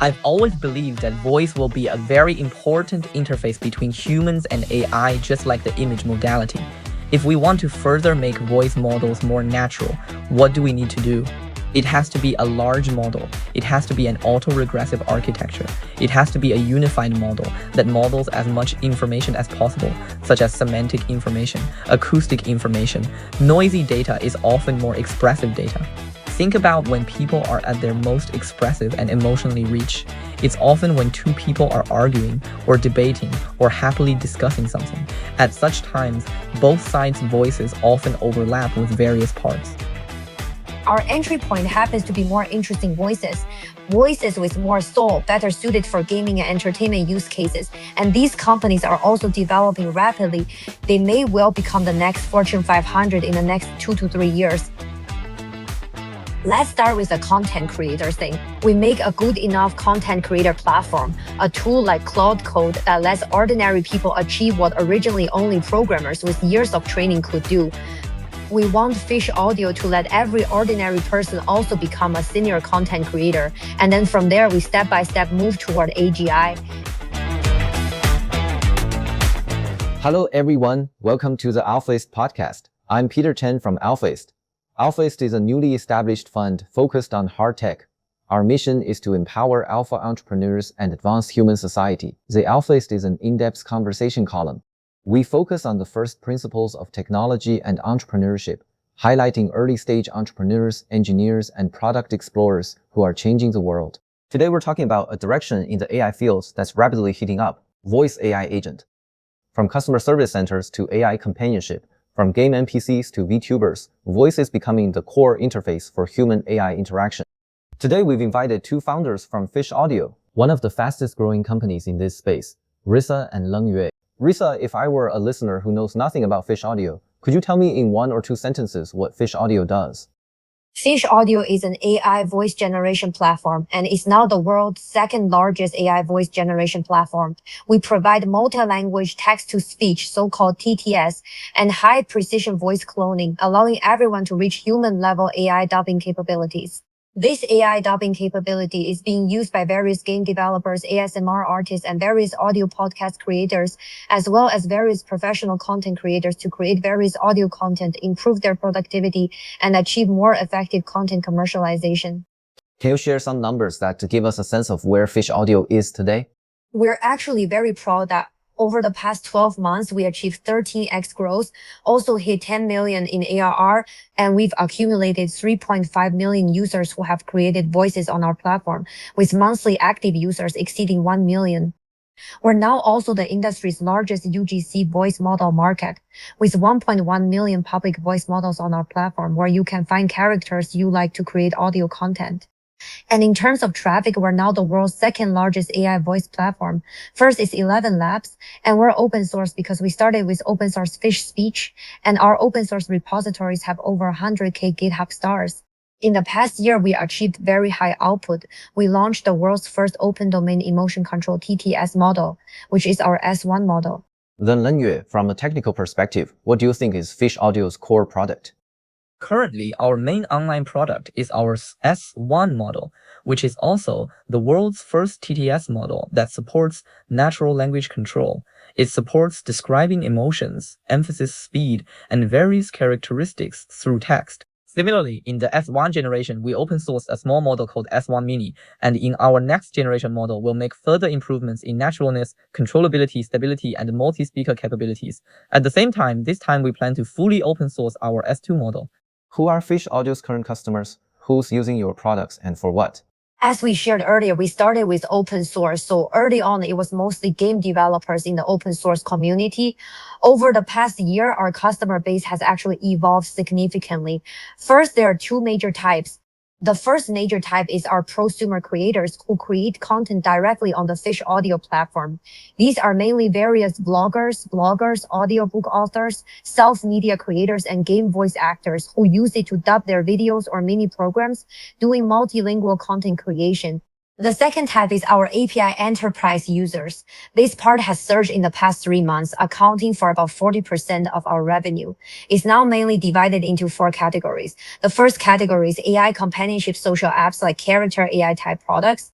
I've always believed that voice will be a very important interface between humans and AI, just like the image modality. If we want to further make voice models more natural, what do we need to do? It has to be a large model. It has to be an autoregressive architecture. It has to be a unified model that models as much information as possible, such as semantic information, acoustic information. Noisy data is often more expressive data. Think about when people are at their most expressive and emotionally rich. It's often when two people are arguing or debating or happily discussing something. At such times, both sides' voices often overlap with various parts. Our entry point happens to be more interesting voices with more soul, better suited for gaming and entertainment use cases. And these companies are also developing rapidly. They may well become the next Fortune 500 in the next 2 to 3 years. Let's start with the content creator thing. We make a good enough content creator platform, a tool like Cloud Code that lets ordinary people achieve what originally only programmers with years of training could do. We want Fish Audio to let every ordinary person also become a senior content creator. And then from there, we step by step move toward AGI. Hello, everyone. Welcome to the Alphaist podcast. I'm Peter Chen from Alphaist. Alphaist is a newly established fund focused on hard tech. Our mission is to empower alpha entrepreneurs and advance human society. The Alphaist is an in-depth conversation column. We focus on the first principles of technology and entrepreneurship, highlighting early-stage entrepreneurs, engineers, and product explorers who are changing the world. Today, we're talking about a direction in the AI fields that's rapidly heating up: voice AI agent. From customer service centers to AI companionship, from game NPCs to VTubers, voice is becoming the core interface for human-AI interaction. Today, we've invited two founders from Fish Audio, one of the fastest-growing companies in this space, Rissa and Lengyue. Rissa, if I were a listener who knows nothing about Fish Audio, could you tell me in 1 or 2 sentences what Fish Audio does? Fish Audio is an AI voice generation platform and is now the world's second largest AI voice generation platform. We provide multi-language text-to-speech, so-called TTS, and high-precision voice cloning, allowing everyone to reach human-level AI dubbing capabilities. This AI dubbing capability is being used by various game developers, ASMR artists, and various audio podcast creators, as well as various professional content creators to create various audio content, improve their productivity, and achieve more effective content commercialization. Can you share some numbers that give us a sense of where Fish Audio is today? We're actually very proud that over the past 12 months, we achieved 13x growth, also hit 10 million in ARR, and we've accumulated 3.5 million users who have created voices on our platform, with monthly active users exceeding 1 million. We're now also the industry's largest UGC voice model market, with 1.1 million public voice models on our platform, where you can find characters you like to create audio content. And in terms of traffic, we're now the world's second largest AI voice platform. First is 11 Labs, and we're open source because we started with open source Fish Speech, and our open source repositories have over 100K GitHub stars. In the past year, we achieved very high output. We launched the world's first open domain emotion control TTS model, which is our S1 model. Then Lengyue, from a technical perspective, what do you think is Fish Audio's core product? Currently, our main online product is our S1 model, which is also the world's first TTS model that supports natural language control. It supports describing emotions, emphasis speed, and various characteristics through text. Similarly, in the S1 generation, we open sourced a small model called S1 Mini, and in our next generation model, we'll make further improvements in naturalness, controllability, stability, and multi-speaker capabilities. At the same time, this time we plan to fully open source our S2 model. Who are Fish Audio's current customers? Who's using your products and for what? As we shared earlier, we started with open source. So early on, it was mostly game developers in the open source community. Over the past year, our customer base has actually evolved significantly. First, there are 2 major types. The first major type is our prosumer creators who create content directly on the Fish Audio platform. These are mainly various bloggers, audiobook authors, self-media creators, and game voice actors who use it to dub their videos or mini programs, doing multilingual content creation. The second type is our API enterprise users. This part has surged in the past 3 months, accounting for about 40% of our revenue. It's now mainly divided into 4 categories. The first category is AI companionship social apps like character AI type products.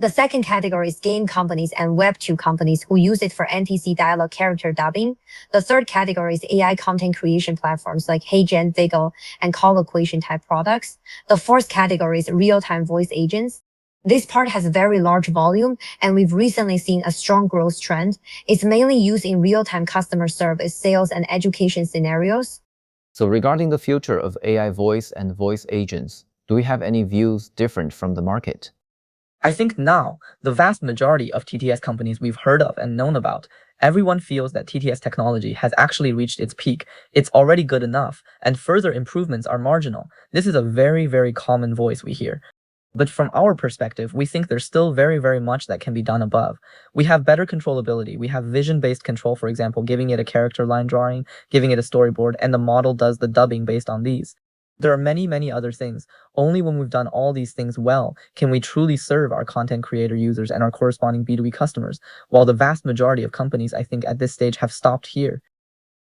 The second category is game companies and Web2 companies who use it for NPC dialogue character dubbing. The third category is AI content creation platforms like HeyGen, Viggo, and Collocation type products. The fourth category is real-time voice agents. This part has very large volume, and we've recently seen a strong growth trend. It's mainly used in real-time customer service, sales, and education scenarios. So regarding the future of AI voice and voice agents, do we have any views different from the market? I think now, the vast majority of TTS companies we've heard of and known about, everyone feels that TTS technology has actually reached its peak. It's already good enough, and further improvements are marginal. This is a very, very common voice we hear. But from our perspective, we think there's still very, very much that can be done above. We have better controllability. We have vision-based control, for example, giving it a character line drawing, giving it a storyboard, and the model does the dubbing based on these. There are many, many other things. Only when we've done all these things well can we truly serve our content creator users and our corresponding B2B customers, while the vast majority of companies, I think, at this stage have stopped here.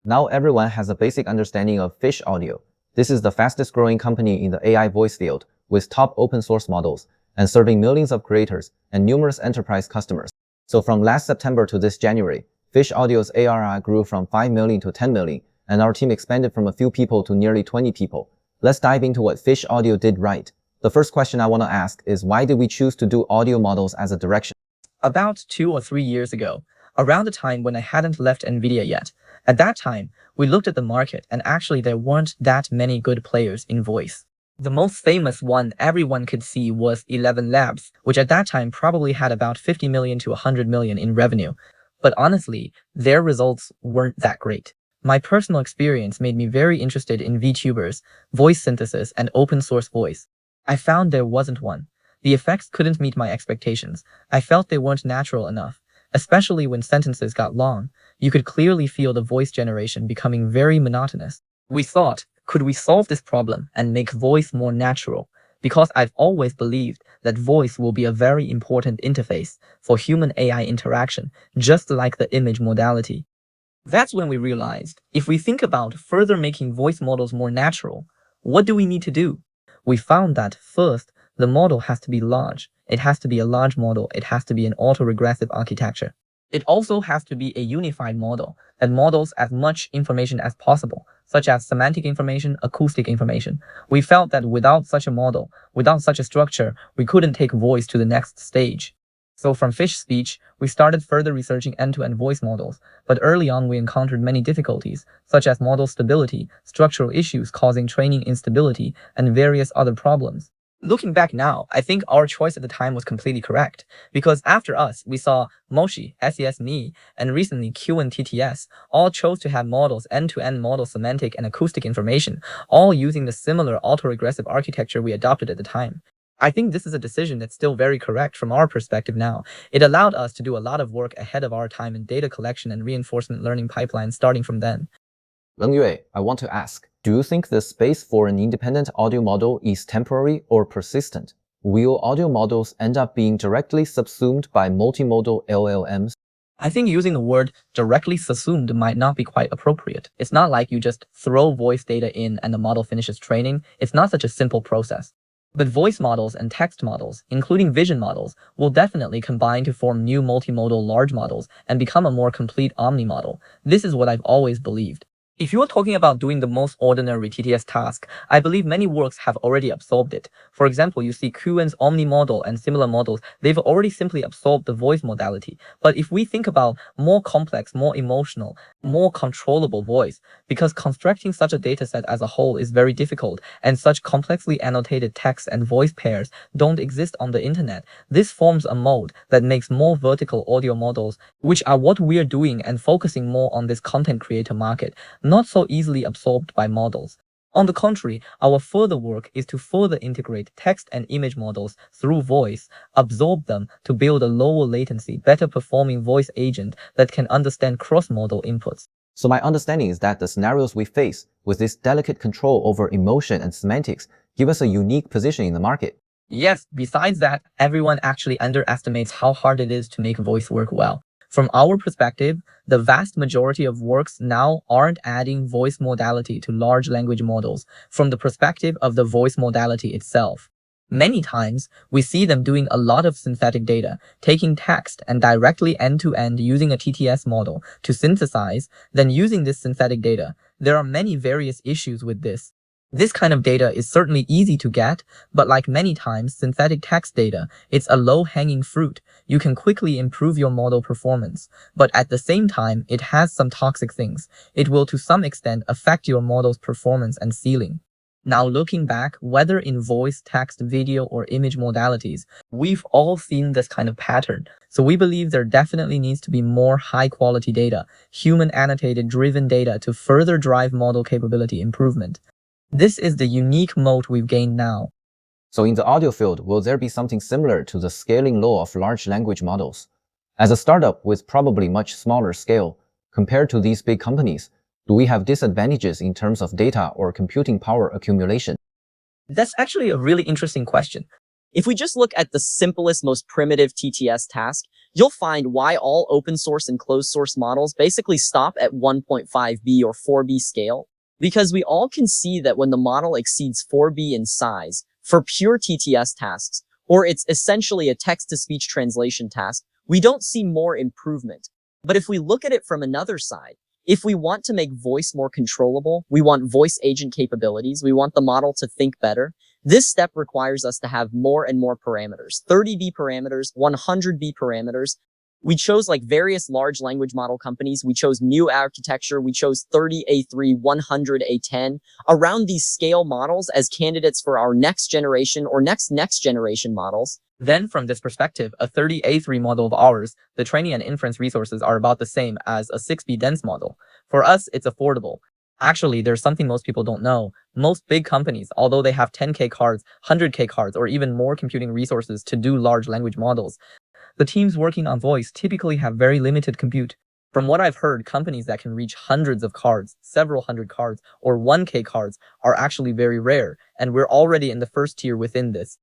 Now everyone has a basic understanding of Fish Audio. This is the fastest growing company in the AI voice field, with top open source models and serving millions of creators and numerous enterprise customers. So from last September to this January, Fish Audio's ARR grew from 5 million to 10 million, and our team expanded from a few people to nearly 20 people. Let's dive into what Fish Audio did right. The first question I want to ask is, why did we choose to do audio models as a direction? About 2 or 3 years ago, around the time when I hadn't left NVIDIA yet, at that time, we looked at the market and actually there weren't that many good players in voice. The most famous one everyone could see was 11 Labs, which at that time probably had about 50 million to 100 million in revenue. But honestly, their results weren't that great. My personal experience made me very interested in VTubers, voice synthesis, and open source voice. I found there wasn't one. The effects couldn't meet my expectations. I felt they weren't natural enough, especially when sentences got long. You could clearly feel the voice generation becoming very monotonous. We thought, could we solve this problem and make voice more natural? Because I've always believed that voice will be a very important interface for human-AI interaction, just like the image modality. That's when we realized, if we think about further making voice models more natural, what do we need to do? We found that first, the model has to be large. It has to be a large model. It has to be an autoregressive architecture. It also has to be a unified model that models as much information as possible, such as semantic information, acoustic information. We felt that without such a model, without such a structure, we couldn't take voice to the next stage. So from Fish Speech, we started further researching end-to-end voice models, but early on we encountered many difficulties, such as model stability, structural issues causing training instability, and various other problems. Looking back now, I think our choice at the time was completely correct, because after us, we saw Moshi, SES-Me, and recently Q and TTS all chose to have models end-to-end model semantic and acoustic information, all using the similar autoregressive architecture we adopted at the time. I think this is a decision that's still very correct from our perspective now. It allowed us to do a lot of work ahead of our time in data collection and reinforcement learning pipelines starting from then. Lengyue, I want to ask, do you think the space for an independent audio model is temporary or persistent? Will audio models end up being directly subsumed by multimodal LLMs? I think using the word directly subsumed might not be quite appropriate. It's not like you just throw voice data in and the model finishes training. It's not such a simple process. But voice models and text models, including vision models, will definitely combine to form new multimodal large models and become a more complete omni-model. This is what I've always believed. If you're talking about doing the most ordinary TTS task, I believe many works have already absorbed it. For example, you see Qwen's Omni model and similar models, they've already simply absorbed the voice modality. But if we think about more complex, more emotional, more controllable voice, because constructing such a dataset as a whole is very difficult, and such complexly annotated text and voice pairs don't exist on the internet, this forms a mode that makes more vertical audio models, which are what we're doing and focusing more on this content creator market, not so easily absorbed by models. On the contrary, our further work is to further integrate text and image models through voice, absorb them to build a lower latency, better performing voice agent that can understand cross-model inputs. So my understanding is that the scenarios we face with this delicate control over emotion and semantics give us a unique position in the market. Yes, besides that, everyone actually underestimates how hard it is to make voice work well. From our perspective, the vast majority of works now aren't adding voice modality to large language models from the perspective of the voice modality itself. Many times, we see them doing a lot of synthetic data, taking text and directly end-to-end using a TTS model to synthesize, then using this synthetic data. There are many various issues with this. This kind of data is certainly easy to get, but like many times synthetic text data, it's a low-hanging fruit. You can quickly improve your model performance, but at the same time, it has some toxic things. It will to some extent affect your model's performance and ceiling. Now looking back, whether in voice, text, video, or image modalities, we've all seen this kind of pattern. So we believe there definitely needs to be more high-quality data, human annotated driven data to further drive model capability improvement. This is the unique moat we've gained now. So in the audio field, will there be something similar to the scaling law of large language models? As a startup with probably much smaller scale, compared to these big companies, do we have disadvantages in terms of data or computing power accumulation? That's actually a really interesting question. If we just look at the simplest, most primitive TTS task, you'll find why all open source and closed source models basically stop at 1.5B or 4B scale. Because we all can see that when the model exceeds 4B in size, for pure TTS tasks, or it's essentially a text-to-speech translation task, we don't see more improvement. But if we look at it from another side, if we want to make voice more controllable, we want voice agent capabilities, we want the model to think better, this step requires us to have more and more parameters, 30B parameters, 100B parameters. We chose like various large language model companies. We chose new architecture. We chose 30A3, 100A10 around these scale models as candidates for our next generation or next generation models. Then from this perspective, a 30A3 model of ours, the training and inference resources are about the same as a 6B dense model. For us, it's affordable. Actually, there's something most people don't know. Most big companies, although they have 10K cards, 100K cards, or even more computing resources to do large language models, the teams working on voice typically have very limited compute. From what I've heard, companies that can reach hundreds of cards, several hundred cards, or 1K cards are actually very rare, and we're already in the first tier within this.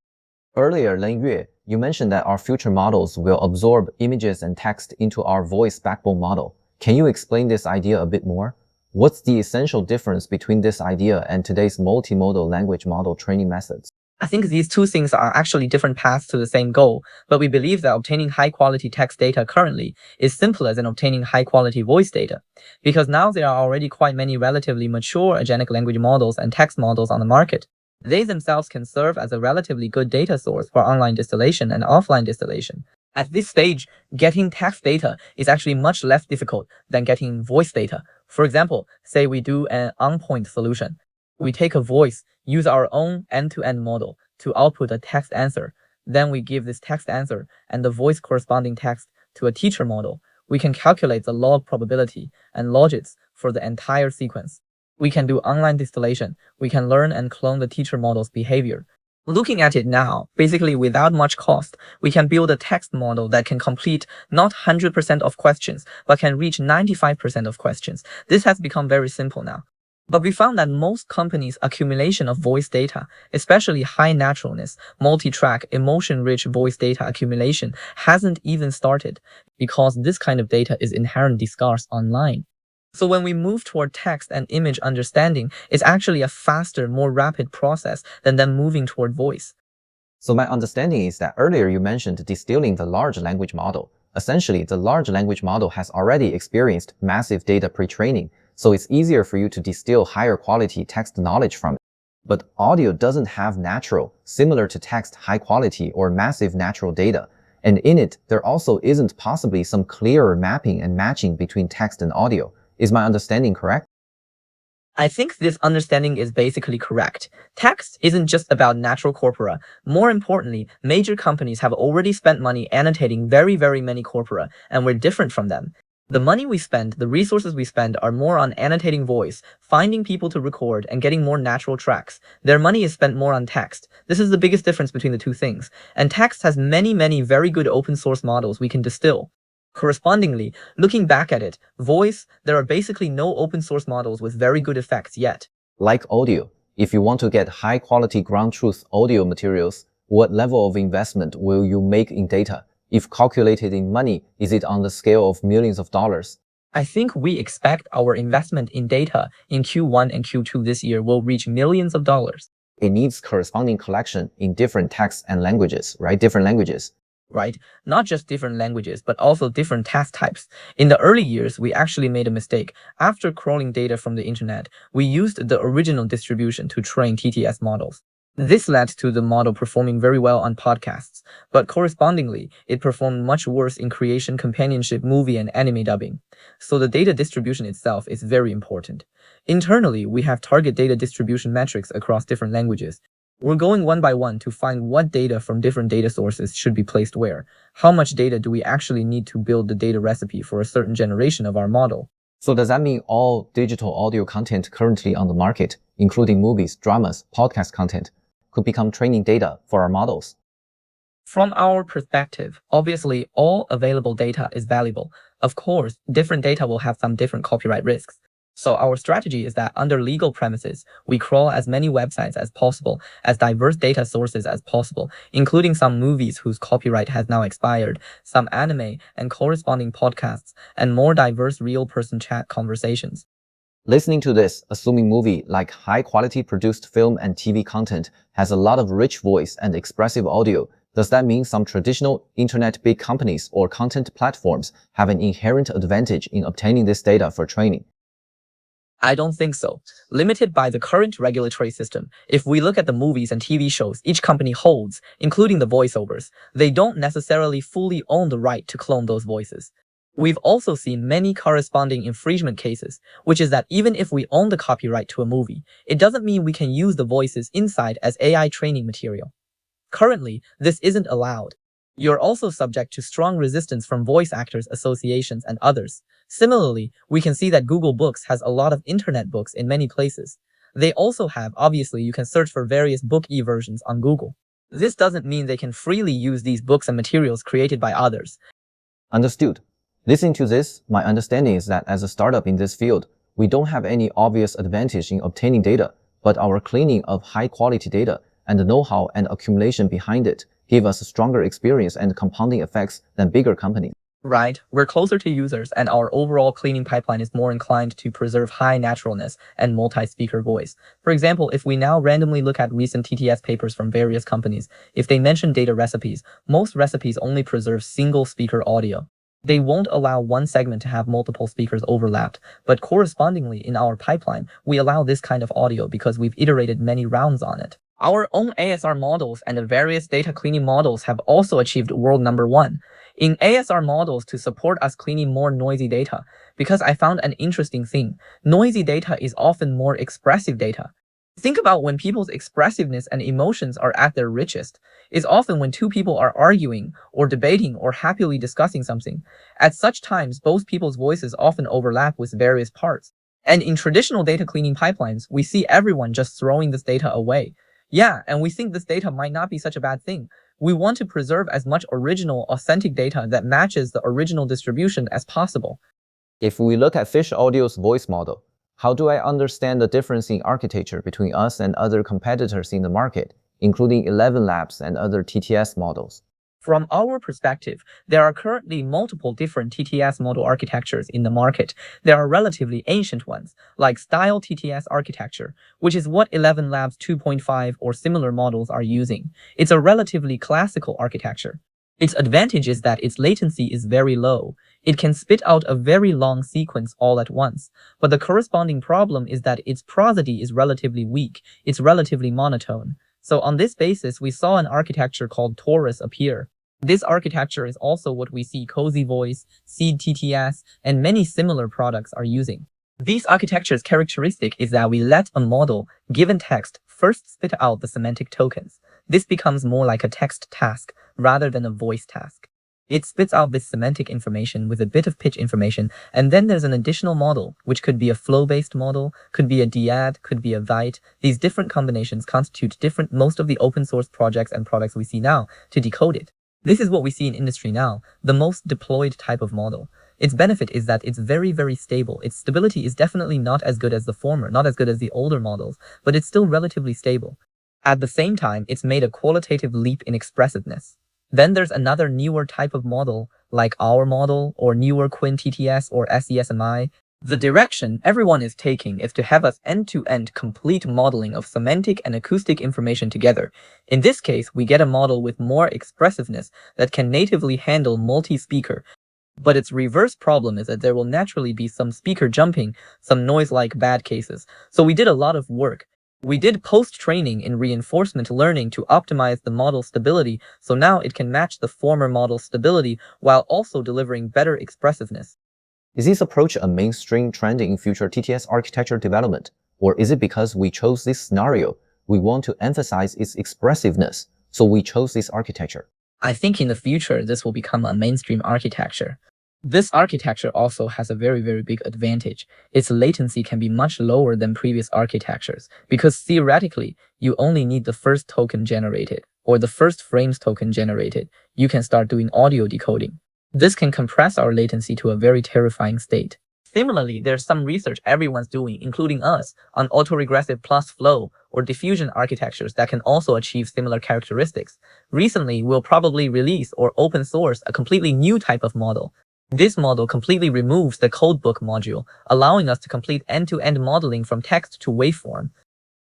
Earlier, Lengyue, you mentioned that our future models will absorb images and text into our voice backbone model. Can you explain this idea a bit more? What's the essential difference between this idea and today's multimodal language model training methods? I think these two things are actually different paths to the same goal, but we believe that obtaining high-quality text data currently is simpler than obtaining high-quality voice data, because now there are already quite many relatively mature agentic language models and text models on the market. They themselves can serve as a relatively good data source for online distillation and offline distillation. At this stage, getting text data is actually much less difficult than getting voice data. For example, say we do an on-point solution. We take a voice, use our own end-to-end model to output a text answer. Then we give this text answer and the voice corresponding text to a teacher model. We can calculate the log probability and logits for the entire sequence. We can do online distillation. We can learn and clone the teacher model's behavior. Looking at it now, basically without much cost, we can build a text model that can complete not 100% of questions, but can reach 95% of questions. This has become very simple now. But we found that most companies' accumulation of voice data, especially high naturalness, multi-track, emotion-rich voice data accumulation, hasn't even started because this kind of data is inherently scarce online. So when we move toward text and image understanding, it's actually a faster, more rapid process than them moving toward voice. So my understanding is that earlier you mentioned distilling the large language model. Essentially, the large language model has already experienced massive data pre-training, so it's easier for you to distill higher quality text knowledge from it. But audio doesn't have natural, similar to text, high quality or massive natural data. And in it, there also isn't possibly some clearer mapping and matching between text and audio. Is my understanding correct? I think this understanding is basically correct. Text isn't just about natural corpora. More importantly, major companies have already spent money annotating very many corpora, and we're different from them. The money we spend, the resources we spend are more on annotating voice, finding people to record, and getting more natural tracks. Their money is spent more on text. This is the biggest difference between the two things. And text has many very good open source models we can distill. Correspondingly, looking back at it, voice, there are basically no open source models with very good effects yet. Like audio, if you want to get high quality ground truth audio materials, what level of investment will you make in data? If calculated in money, is it on the scale of millions of dollars? I think we expect our investment in data in Q1 and Q2 this year will reach millions of dollars. it needs corresponding collection in different texts and languages, right? Different languages. Right? Not just different languages, but also different task types. In the early years, we actually made a mistake. After crawling data from the internet, we used the original distribution to train TTS models. This led to the model performing very well on podcasts, but correspondingly, it performed much worse in creation, companionship, movie, and anime dubbing. So the data distribution itself is very important. Internally, we have target data distribution metrics across different languages. We're going one by one to find what data from different data sources should be placed where. How much data do we actually need to build the data recipe for a certain generation of our model? So does that mean all digital audio content currently on the market, including movies, dramas, podcast content, could become training data for our models? From our perspective, obviously all available data is valuable. Of course, different data will have some different copyright risks. So our strategy is that under legal premises, we crawl as many websites as possible, as diverse data sources as possible, including some movies whose copyright has now expired, some anime and corresponding podcasts, and more diverse real-person chat conversations. Listening to this, assuming movie like high-quality produced film and TV content has a lot of rich voice and expressive audio, does that mean some traditional internet big companies or content platforms have an inherent advantage in obtaining this data for training? I don't think so. Limited by the current regulatory system, if we look at the movies and TV shows each company holds, including the voiceovers, they don't necessarily fully own the right to clone those voices. We've also seen many corresponding infringement cases, which is that even if we own the copyright to a movie, it doesn't mean we can use the voices inside as AI training material. Currently, this isn't allowed. You're also subject to strong resistance from voice actors associations and others. Similarly, we can see that Google Books has a lot of internet books in many places. They also have, obviously, you can search for various book e-versions on Google. This doesn't mean they can freely use these books and materials created by others. Understood. Listening to this, my understanding is that as a startup in this field, we don't have any obvious advantage in obtaining data, but our cleaning of high-quality data and the know-how and accumulation behind it give us a stronger experience and compounding effects than bigger companies. Right, we're closer to users and our overall cleaning pipeline is more inclined to preserve high naturalness and multi-speaker voice. For example, if we now randomly look at recent TTS papers from various companies, if they mention data recipes, most recipes only preserve single speaker audio. They won't allow one segment to have multiple speakers overlapped, but correspondingly in our pipeline, we allow this kind of audio because we've iterated many rounds on it. Our own ASR models and the various data cleaning models have also achieved world number 1. In ASR models to support us cleaning more noisy data, because I found an interesting thing. Noisy data is often more expressive data. Think about when people's expressiveness and emotions are at their richest. It's often when two people are arguing or debating or happily discussing something. At such times, both people's voices often overlap with various parts. And in traditional data cleaning pipelines, we see everyone just throwing this data away. Yeah, and we think this data might not be such a bad thing. We want to preserve as much original, authentic data that matches the original distribution as possible. If we look at Fish Audio's voice model, how do I understand the difference in architecture between us and other competitors in the market, including 11 Labs and other TTS models? From our perspective, there are currently multiple different TTS model architectures in the market. There are relatively ancient ones, like Style TTS architecture, which is what 11 Labs 2.5 or similar models are using. It's a relatively classical architecture. Its advantage is that its latency is very low. It can spit out a very long sequence all at once. But the corresponding problem is that its prosody is relatively weak. It's relatively monotone. So on this basis, we saw an architecture called Taurus appear. This architecture is also what we see Cozy Voice, Seed TTS, and many similar products are using. This architecture's characteristic is that we let a model, given text, first spit out the semantic tokens. This becomes more like a text task rather than a voice task. It spits out this semantic information with a bit of pitch information, and then there's an additional model, which could be a flow-based model, could be a dyad, could be a vite. These different combinations constitute most of the open source projects and products we see now to decode it. This is what we see in industry now, the most deployed type of model. Its benefit is that it's very, very stable. Its stability is definitely not as good as the former, not as good as the older models, but it's still relatively stable. At the same time, it's made a qualitative leap in expressiveness. Then there's another newer type of model, like our model, or newer Quinn TTS or SESMI. The direction everyone is taking is to have us end-to-end complete modeling of semantic and acoustic information together. In this case, we get a model with more expressiveness that can natively handle multi-speaker. But its reverse problem is that there will naturally be some speaker jumping, some noise-like bad cases. So we did a lot of work. We did post-training in reinforcement learning to optimize the model stability, so now it can match the former model stability while also delivering better expressiveness. Is this approach a mainstream trend in future TTS architecture development? Or is it because we chose this scenario, we want to emphasize its expressiveness, so we chose this architecture? I think in the future, this will become a mainstream architecture. This architecture also has a very big advantage. Its latency can be much lower than previous architectures, because theoretically, you only need the first token generated, or the first frames token generated. You can start doing audio decoding. This can compress our latency to a very terrifying state. Similarly, there's some research everyone's doing, including us, on autoregressive plus flow or diffusion architectures that can also achieve similar characteristics. Recently, we'll probably release or open source a completely new type of model. This model completely removes the codebook module, allowing us to complete end-to-end modeling from text to waveform.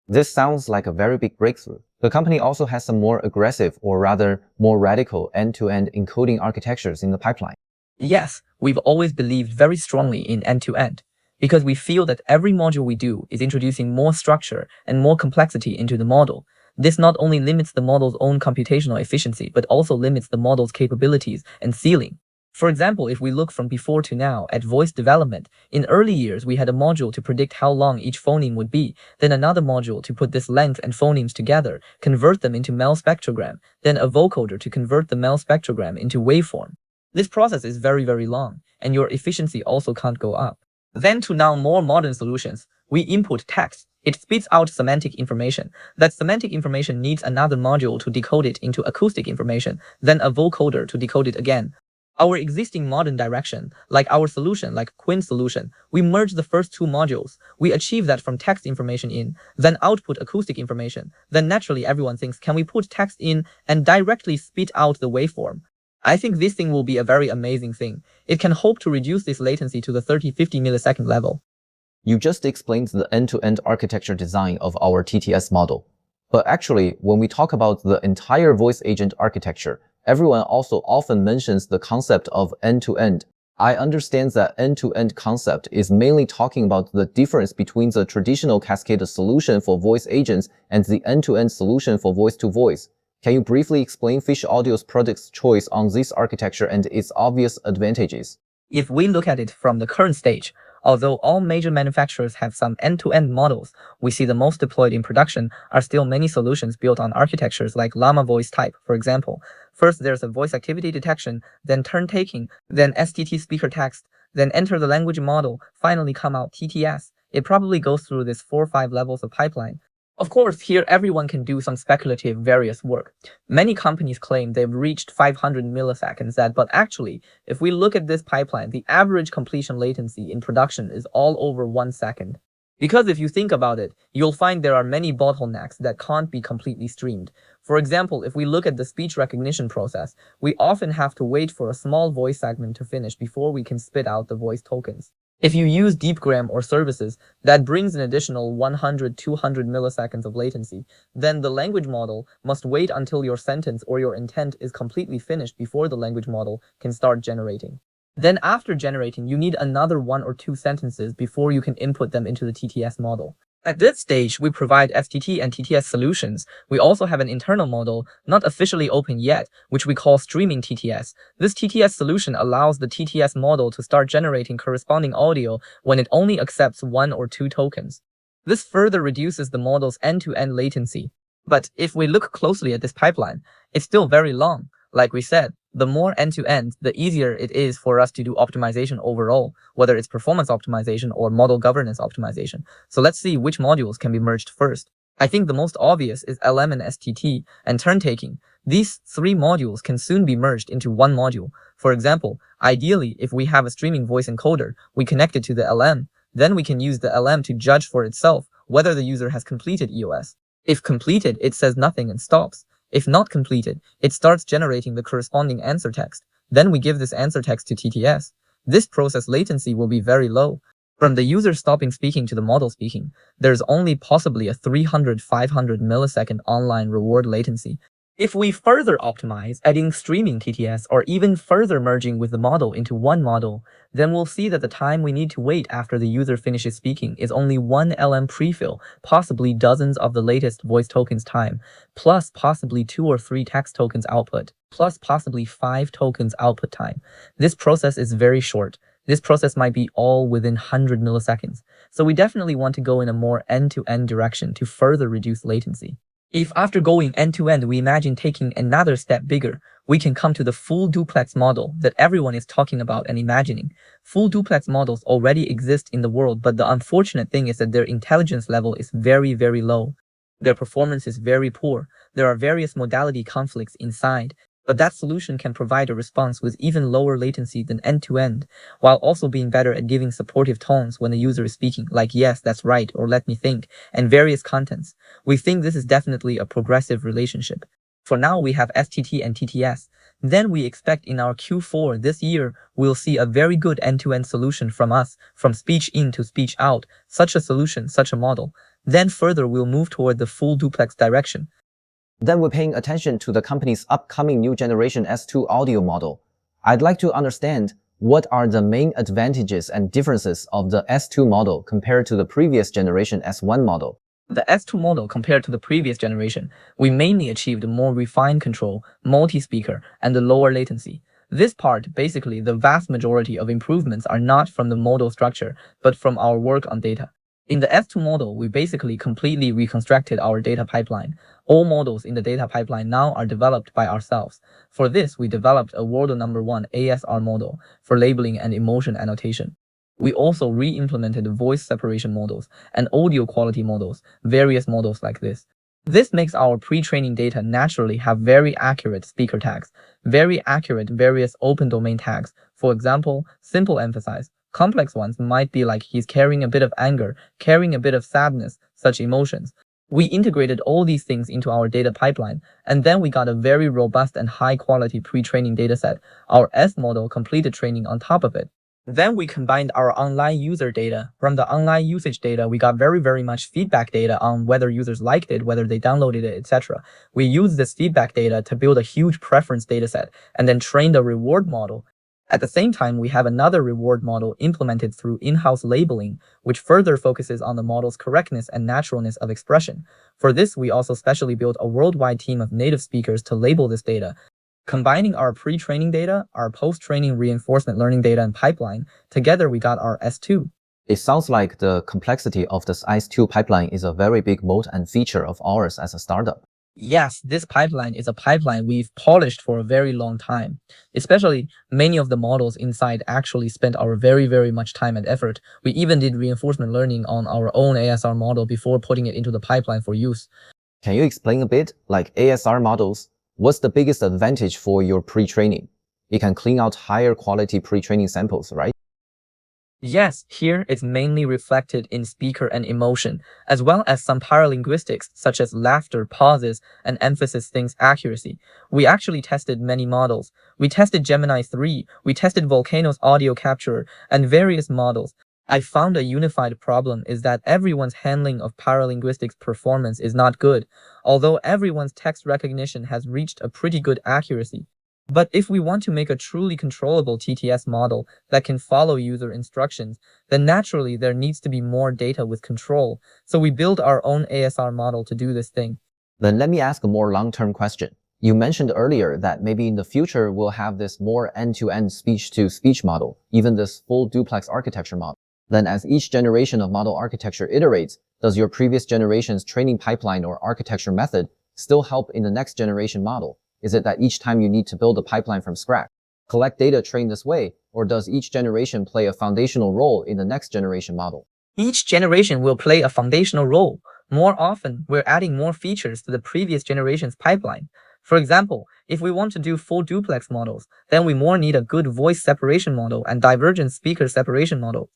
This sounds like a very big breakthrough. The company also has some more aggressive, or rather more radical end-to-end encoding architectures in the pipeline. Yes, we've always believed very strongly in end-to-end, because we feel that every module we do is introducing more structure and more complexity into the model. This not only limits the model's own computational efficiency, but also limits the model's capabilities and ceiling. For example, if we look from before to now at voice development, in early years we had a module to predict how long each phoneme would be, then another module to put this length and phonemes together, convert them into MEL spectrogram, then a vocoder to convert the MEL spectrogram into waveform. This process is very long, and your efficiency also can't go up. Then to now more modern solutions, we input text. It spits out semantic information. That semantic information needs another module to decode it into acoustic information, then a vocoder to decode it again. Our existing modern direction, like our solution, like Quinn solution, we merge the first two modules. We achieve that from text information in, then output acoustic information. Then naturally everyone thinks, can we put text in and directly spit out the waveform? I think this thing will be a very amazing thing. It can hope to reduce this latency to the 30-50 millisecond level. You just explained the end-to-end architecture design of our TTS model. But actually, when we talk about the entire voice agent architecture, everyone also often mentions the concept of end-to-end. I understand that end-to-end concept is mainly talking about the difference between the traditional cascaded solution for voice agents and the end-to-end solution for voice-to-voice. Can you briefly explain Fish Audio's product's choice on this architecture and its obvious advantages? If we look at it from the current stage, although all major manufacturers have some end-to-end models, we see the most deployed in production are still many solutions built on architectures like Llama voice type, for example. First, there's a voice activity detection, then turn taking, then STT speaker text, then enter the language model, finally come out TTS. It probably goes through this 4 or 5 levels of pipeline. Of course, here everyone can do some speculative various work. Many companies claim they've reached 500 milliseconds but actually, if we look at this pipeline, the average completion latency in production is all over 1 second. Because if you think about it, you'll find there are many bottlenecks that can't be completely streamed. For example, if we look at the speech recognition process, we often have to wait for a small voice segment to finish before we can spit out the voice tokens. If you use DeepGram or services, that brings an additional 100-200 milliseconds of latency. Then the language model must wait until your sentence or your intent is completely finished before the language model can start generating. Then after generating, you need another 1 or 2 sentences before you can input them into the TTS model. At this stage, we provide FTT and TTS solutions. We also have an internal model, not officially open yet, which we call streaming TTS. This TTS solution allows the TTS model to start generating corresponding audio when it only accepts 1 or 2 tokens. This further reduces the model's end-to-end latency. But if we look closely at this pipeline, it's still very long. Like we said, the more end-to-end, the easier it is for us to do optimization overall, whether it's performance optimization or model governance optimization. So let's see which modules can be merged first. I think the most obvious is LM and STT and turn taking. These 3 modules can soon be merged into one module. For example, ideally, if we have a streaming voice encoder, we connect it to the LM. Then we can use the LM to judge for itself whether the user has completed EOS. If completed, it says nothing and stops. If not completed, it starts generating the corresponding answer text. Then we give this answer text to TTS. This process latency will be very low. From the user stopping speaking to the model speaking, there's only possibly a 300-500 millisecond online reward latency. If we further optimize, adding streaming TTS or even further merging with the model into one model, then we'll see that the time we need to wait after the user finishes speaking is only 1 LM prefill, possibly dozens of the latest voice tokens time, plus possibly 2 or 3 text tokens output, plus possibly 5 tokens output time. This process is very short. This process might be all within 100 milliseconds. So we definitely want to go in a more end-to-end direction to further reduce latency. If after going end-to-end we imagine taking another step bigger, we can come to the full duplex model that everyone is talking about and imagining. Full duplex models already exist in the world, but the unfortunate thing is that their intelligence level is very, very low. Their performance is very poor. There are various modality conflicts inside, but that solution can provide a response with even lower latency than end-to-end, while also being better at giving supportive tones when the user is speaking, like yes, that's right, or let me think, and various contents. We think this is definitely a progressive relationship. For now, we have STT and TTS. Then we expect in our Q4 this year, we'll see a very good end-to-end solution from us, from speech in to speech out, such a solution, such a model. Then further, we'll move toward the full duplex direction. Then we're paying attention to the company's upcoming new generation S2 audio model. I'd like to understand what are the main advantages and differences of the S2 model compared to the previous generation S1 model. The S2 model compared to the previous generation, we mainly achieved more refined control, multi-speaker, and the lower latency. This part, basically the vast majority of improvements are not from the model structure, but from our work on data. In the S2 model, we basically completely reconstructed our data pipeline. All models in the data pipeline now are developed by ourselves. For this, we developed a world number 1 ASR model for labeling and emotion annotation. We also re-implemented voice separation models and audio quality models, various models like this. This makes our pre-training data naturally have very accurate speaker tags, very accurate various open domain tags. For example, simple emphasize. Complex ones might be like he's carrying a bit of anger, carrying a bit of sadness, such emotions. We integrated all these things into our data pipeline, and then we got a very robust and high-quality pre-training dataset. Our S model completed training on top of it. Then we combined our online user data. From the online usage data, we got very much feedback data on whether users liked it, whether they downloaded it, etc. We used this feedback data to build a huge preference dataset, and then trained a reward model. At the same time, we have another reward model implemented through in-house labeling, which further focuses on the model's correctness and naturalness of expression. For this, we also specially built a worldwide team of native speakers to label this data. Combining our pre-training data, our post-training reinforcement learning data and pipeline, together we got our S2. It sounds like the complexity of this S2 pipeline is a very big moat and feature of ours as a startup. Yes, this pipeline is a pipeline we've polished for a very long time. Especially, many of the models inside actually spent our very much time and effort. We even did reinforcement learning on our own ASR model before putting it into the pipeline for use. Can you explain a bit, like ASR models, what's the biggest advantage for your pre-training? It can clean out higher quality pre-training samples, right? Yes, here it's mainly reflected in speaker and emotion, as well as some paralinguistics such as laughter, pauses, and emphasis things accuracy. We actually tested many models. We tested Gemini 3, we tested Volcano's audio capturer, and various models. I found a unified problem is that everyone's handling of paralinguistics performance is not good, although everyone's text recognition has reached a pretty good accuracy. But if we want to make a truly controllable TTS model that can follow user instructions, then naturally there needs to be more data with control. So we build our own ASR model to do this thing. Then let me ask a more long-term question. You mentioned earlier that maybe in the future we'll have this more end-to-end speech-to-speech model, even this full duplex architecture model. Then as each generation of model architecture iterates, does your previous generation's training pipeline or architecture method still help in the next generation model? Is it that each time you need to build a pipeline from scratch, collect data trained this way, or does each generation play a foundational role in the next generation model? Each generation will play a foundational role. More often, we're adding more features to the previous generation's pipeline. For example, if we want to do full duplex models, then we more need a good voice separation model and divergent speaker separation model.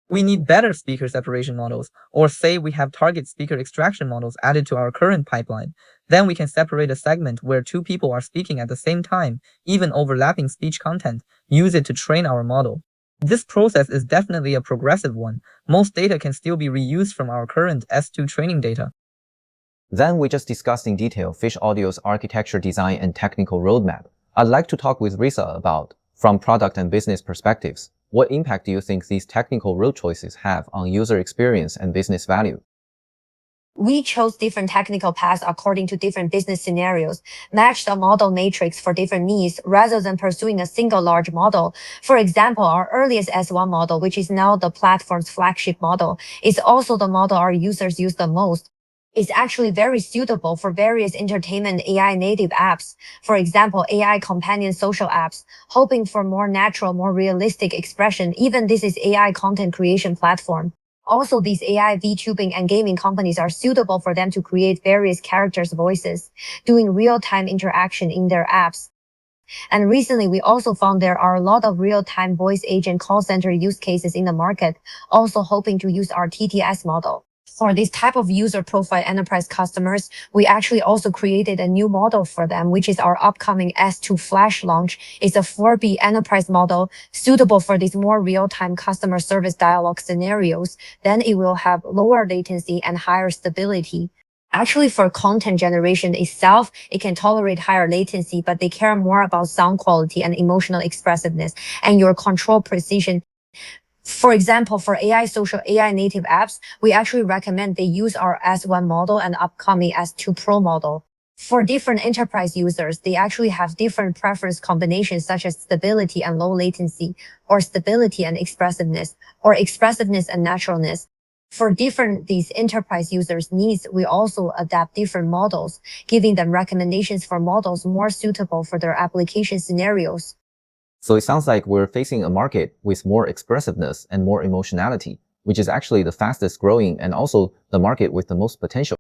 We need better speaker separation models, or say we have target speaker extraction models added to our current pipeline. Then we can separate a segment where two people are speaking at the same time, even overlapping speech content, use it to train our model. This process is definitely a progressive one. Most data can still be reused from our current S2 training data. Then we just discussed in detail Fish Audio's architecture design and technical roadmap. I'd like to talk with Rissa about, from product and business perspectives, what impact do you think these technical road choices have on user experience and business value? We chose different technical paths according to different business scenarios, matched a model matrix for different needs rather than pursuing a single large model. For example, our earliest S1 model, which is now the platform's flagship model, is also the model our users use the most. It's actually very suitable for various entertainment AI native apps. For example, AI companion social apps, hoping for more natural, more realistic expression. Even this is AI content creation platform. Also, these AI VTubing and gaming companies are suitable for them to create various characters' voices, doing real-time interaction in their apps. And recently, we also found there are a lot of real-time voice agent call center use cases in the market, also hoping to use our TTS model. For this type of user profile enterprise customers, we actually also created a new model for them, which is our upcoming S2 Flash launch. It's a 4B enterprise model suitable for these more real-time customer service dialogue scenarios. Then it will have lower latency and higher stability. Actually, for content generation itself, it can tolerate higher latency, but they care more about sound quality and emotional expressiveness and your control precision. For example, for AI social AI native apps, we actually recommend they use our S1 model and upcoming S2 Pro model. For different enterprise users, they actually have different preference combinations such as stability and low latency, or stability and expressiveness, or expressiveness and naturalness. For different these enterprise users' needs, we also adapt different models, giving them recommendations for models more suitable for their application scenarios. So it sounds like we're facing a market with more expressiveness and more emotionality, which is actually the fastest growing and also the market with the most potential.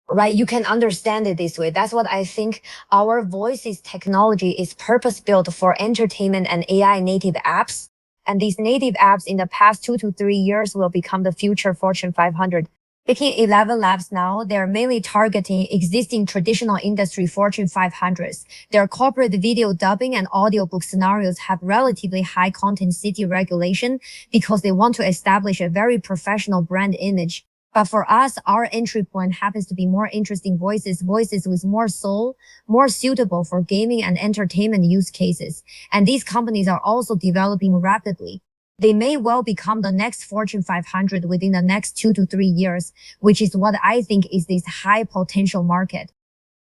Right, you can understand it this way. That's what I think. Our voices technology is purpose-built for entertainment and AI native apps. And these native apps in the past 2 to 3 years will become the future Fortune 500. Picking 11 labs now, they're mainly targeting existing traditional industry Fortune 500s. Their corporate video dubbing and audiobook scenarios have relatively high content city regulation because they want to establish a very professional brand image. But for us, our entry point happens to be more interesting voices with more soul, more suitable for gaming and entertainment use cases. And these companies are also developing rapidly. They may well become the next Fortune 500 within the next 2 to 3 years, which is what I think is this high potential market.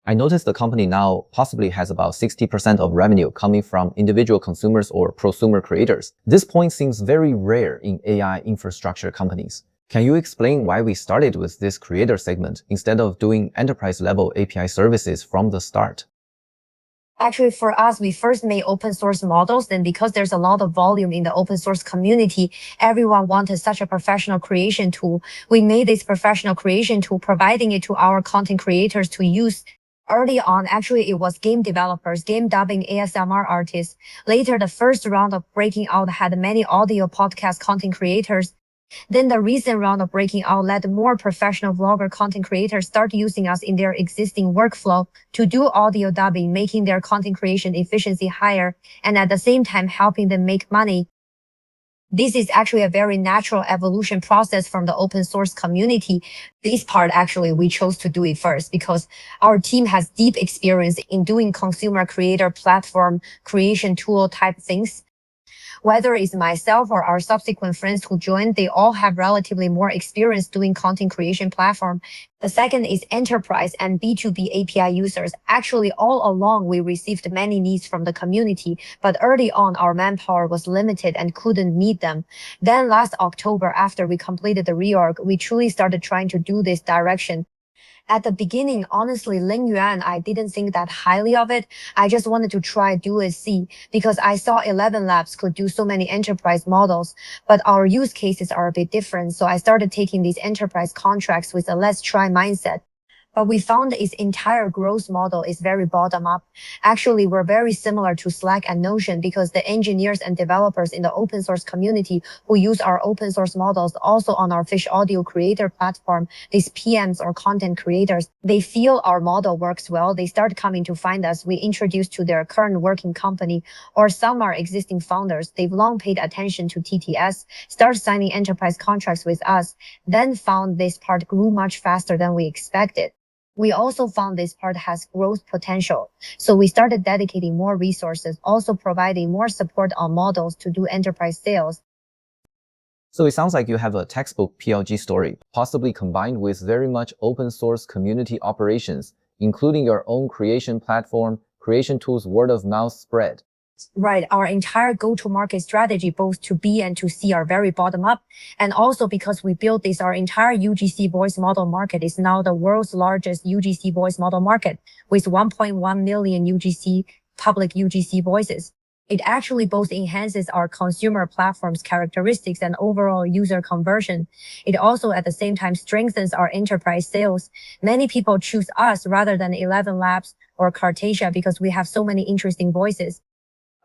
I noticed the company now possibly has about 60% of revenue coming from individual consumers or prosumer creators. This point seems very rare in AI infrastructure companies. Can you explain why we started with this creator segment instead of doing enterprise-level API services from the start? Actually, for us, we first made open source models. Then because there's a lot of volume in the open source community, everyone wanted such a professional creation tool. We made this professional creation tool, providing it to our content creators to use. Early on, actually, it was game developers, game dubbing ASMR artists. Later, the first round of breaking out had many audio podcast content creators. Then the recent round of breaking out led more professional vlogger content creators start using us in their existing workflow to do audio dubbing, making their content creation efficiency higher and at the same time helping them make money. This is actually a very natural evolution process from the open source community. This part actually we chose to do it first because our team has deep experience in doing consumer creator platform creation tool type things. Whether it's myself or our subsequent friends who joined, they all have relatively more experience doing content creation platform. The second is enterprise and B2B API users. Actually, all along, we received many needs from the community, but early on, our manpower was limited and couldn't meet them. Then last October, after we completed the reorg, we truly started trying to do this direction. At the beginning, honestly, Lengyue and I didn't think that highly of it. I just wanted to try do a C because I saw 11 labs could do so many enterprise models, but our use cases are a bit different. So I started taking these enterprise contracts with a let's try mindset. But we found its entire growth model is very bottom up. Actually, we're very similar to Slack and Notion because the engineers and developers in the open source community who use our open source models also on our Fish audio creator platform, these PMs or content creators, they feel our model works well. They start coming to find us. We introduce to their current working company, or some are existing founders. They've long paid attention to TTS, start signing enterprise contracts with us, then found this part grew much faster than we expected. We also found this part has growth potential. So we started dedicating more resources, also providing more support on models to do enterprise sales. So it sounds like you have a textbook PLG story, possibly combined with very much open source community operations, including your own creation platform, creation tools, word of mouth spread. Right. Our entire go-to-market strategy, both to B and to C, are very bottom up. And also because we built this, our entire UGC voice model market is now the world's largest UGC voice model market with 1.1 million public UGC voices. It actually both enhances our consumer platform's characteristics and overall user conversion. It also at the same time strengthens our enterprise sales. Many people choose us rather than 11 Labs or Cartasia because we have so many interesting voices.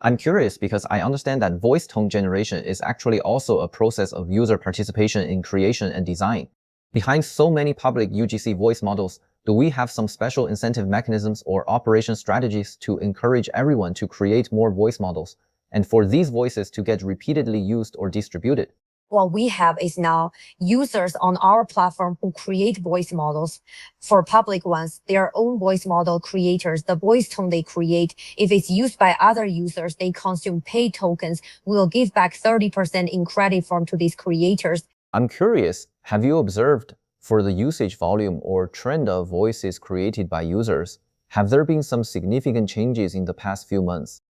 I'm curious because I understand that voice tone generation is actually also a process of user participation in creation and design. Behind so many public UGC voice models, do we have some special incentive mechanisms or operation strategies to encourage everyone to create more voice models and for these voices to get repeatedly used or distributed? What we have is now users on our platform who create voice models. For public ones, their own voice model creators, the voice tone they create, if it's used by other users, they consume paid tokens. We'll give back 30% in credit form to these creators. I'm curious, have you observed for the usage volume or trend of voices created by users, have there been some significant changes in the past few months?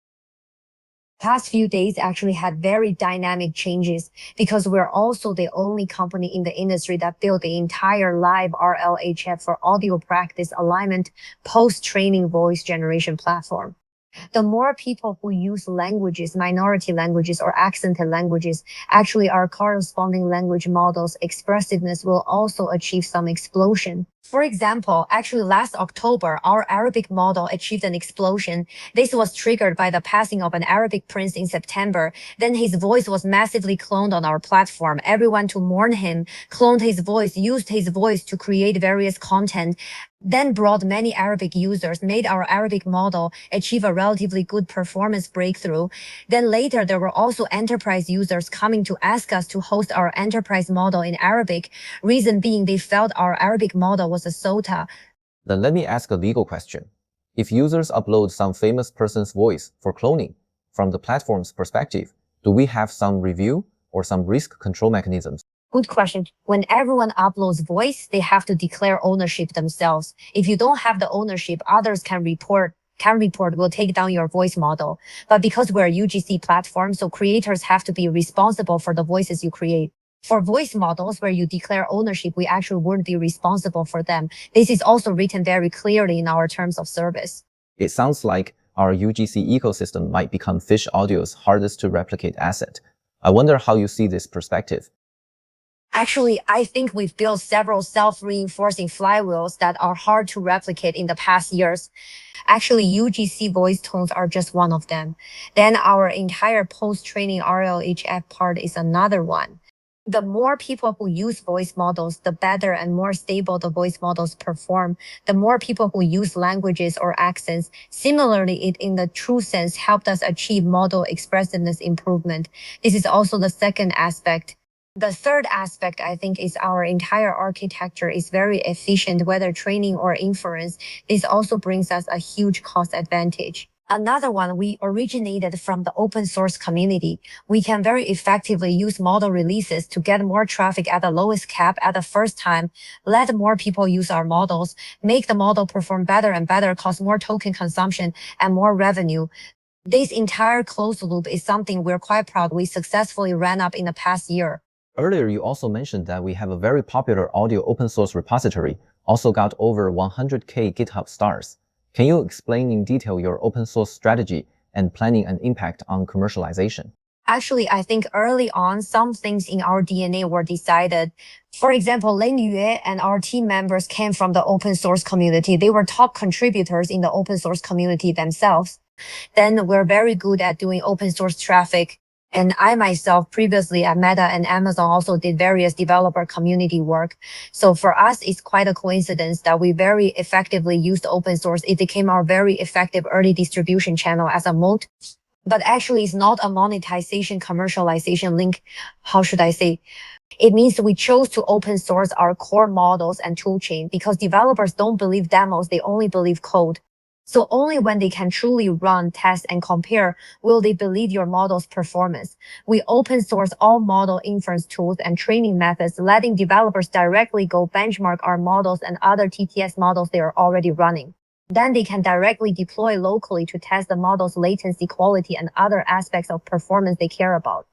Past few days actually had very dynamic changes because we're also the only company in the industry that built the entire live RLHF for audio practice alignment post-training voice generation platform. The more people who use languages, minority languages or accented languages, actually our corresponding language models expressiveness will also achieve some explosion. For example, actually last October, our Arabic model achieved an explosion. This was triggered by the passing of an Arabic prince in September. Then his voice was massively cloned on our platform. Everyone to mourn him, cloned his voice, used his voice to create various content, then brought many Arabic users, made our Arabic model achieve a relatively good performance breakthrough. Then later, there were also enterprise users coming to ask us to host our enterprise model in Arabic. Reason being, they felt our Arabic model was a SOTA. Then let me ask a legal question. If users upload some famous person's voice for cloning, from the platform's perspective, do we have some review or some risk control mechanisms? Good question. When everyone uploads voice, they have to declare ownership themselves. If you don't have the ownership, others can report will take down your voice model. But because we're a UGC platform, so creators have to be responsible for the voices you create. For voice models where you declare ownership, we actually wouldn't be responsible for them. This is also written very clearly in our terms of service. It sounds like our UGC ecosystem might become Fish Audio's hardest to replicate asset. I wonder how you see this perspective. Actually, I think we've built several self-reinforcing flywheels that are hard to replicate in the past years. Actually, UGC voice tones are just one of them. Then our entire post-training RLHF part is another one. The more people who use voice models, the better and more stable the voice models perform. The more people who use languages or accents, similarly, it in the true sense helped us achieve model expressiveness improvement. This is also the second aspect. The third aspect, I think, is our entire architecture is very efficient, whether training or inference. This also brings us a huge cost advantage. Another one, we originated from the open source community. We can very effectively use model releases to get more traffic at the lowest cap at the first time, let more people use our models, make the model perform better and better, cause more token consumption and more revenue. This entire closed loop is something we're quite proud we successfully ran up in the past year. Earlier, you also mentioned that we have a very popular audio open source repository, also got over 100K GitHub stars. Can you explain in detail your open source strategy and planning and impact on commercialization? Actually, I think early on, some things in our DNA were decided. For example, Lengyue and our team members came from the open source community. They were top contributors in the open source community themselves. Then we're very good at doing open source traffic. And I myself previously at Meta and Amazon also did various developer community work. So for us, it's quite a coincidence that we very effectively used open source. It became our very effective early distribution channel as a moat. But actually, it's not a monetization, commercialization link. How should I say? It means we chose to open source our core models and toolchain because developers don't believe demos, they only believe code. So only when they can truly run, test, and compare will they believe your model's performance. We open source all model inference tools and training methods, letting developers directly go benchmark our models and other TTS models they are already running. Then they can directly deploy locally to test the model's latency, quality, and other aspects of performance they care about.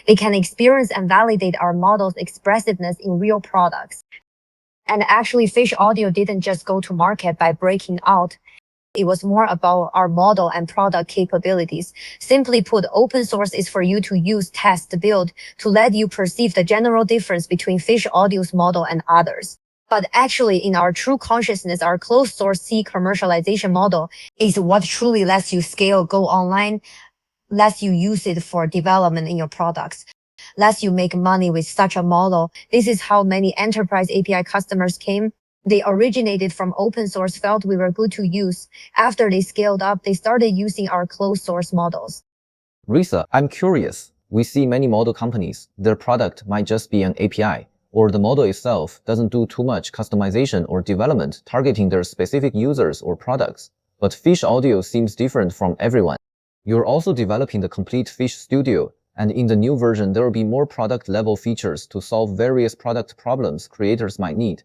They can experience and validate our model's expressiveness in real products. And actually, Fish Audio didn't just go to market by breaking out. It was more about our model and product capabilities. Simply put, open source is for you to use, test, build, to let you perceive the general difference between Fish Audio's model and others. But actually, in our true consciousness, our closed source C commercialization model is what truly lets you scale, go online, lets you use it for development in your products, lets you make money with such a model. This is how many enterprise API customers came. They originated from open source, felt we were good to use. After they scaled up, they started using our closed source models. Rissa, I'm curious. We see many model companies, their product might just be an API, or the model itself doesn't do too much customization or development targeting their specific users or products. But Fish Audio seems different from everyone. You're also developing the complete Fish Studio, and in the new version, there will be more product-level features to solve various product problems creators might need.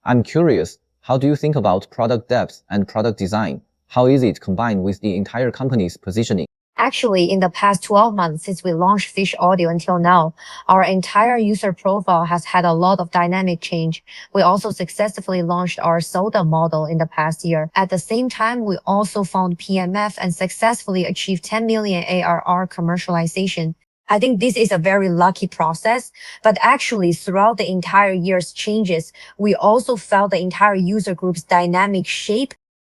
I'm curious, how do you think about product depth and product design? How is it combined with the entire company's positioning? Actually, in the past 12 months since we launched Fish Audio until now, our entire user profile has had a lot of dynamic change. We also successfully launched our Soda model in the past year. At the same time, we also found PMF and successfully achieved 10 million ARR commercialization. I think this is a very lucky process, but actually throughout the entire year's changes, we also felt the entire user group's dynamic shape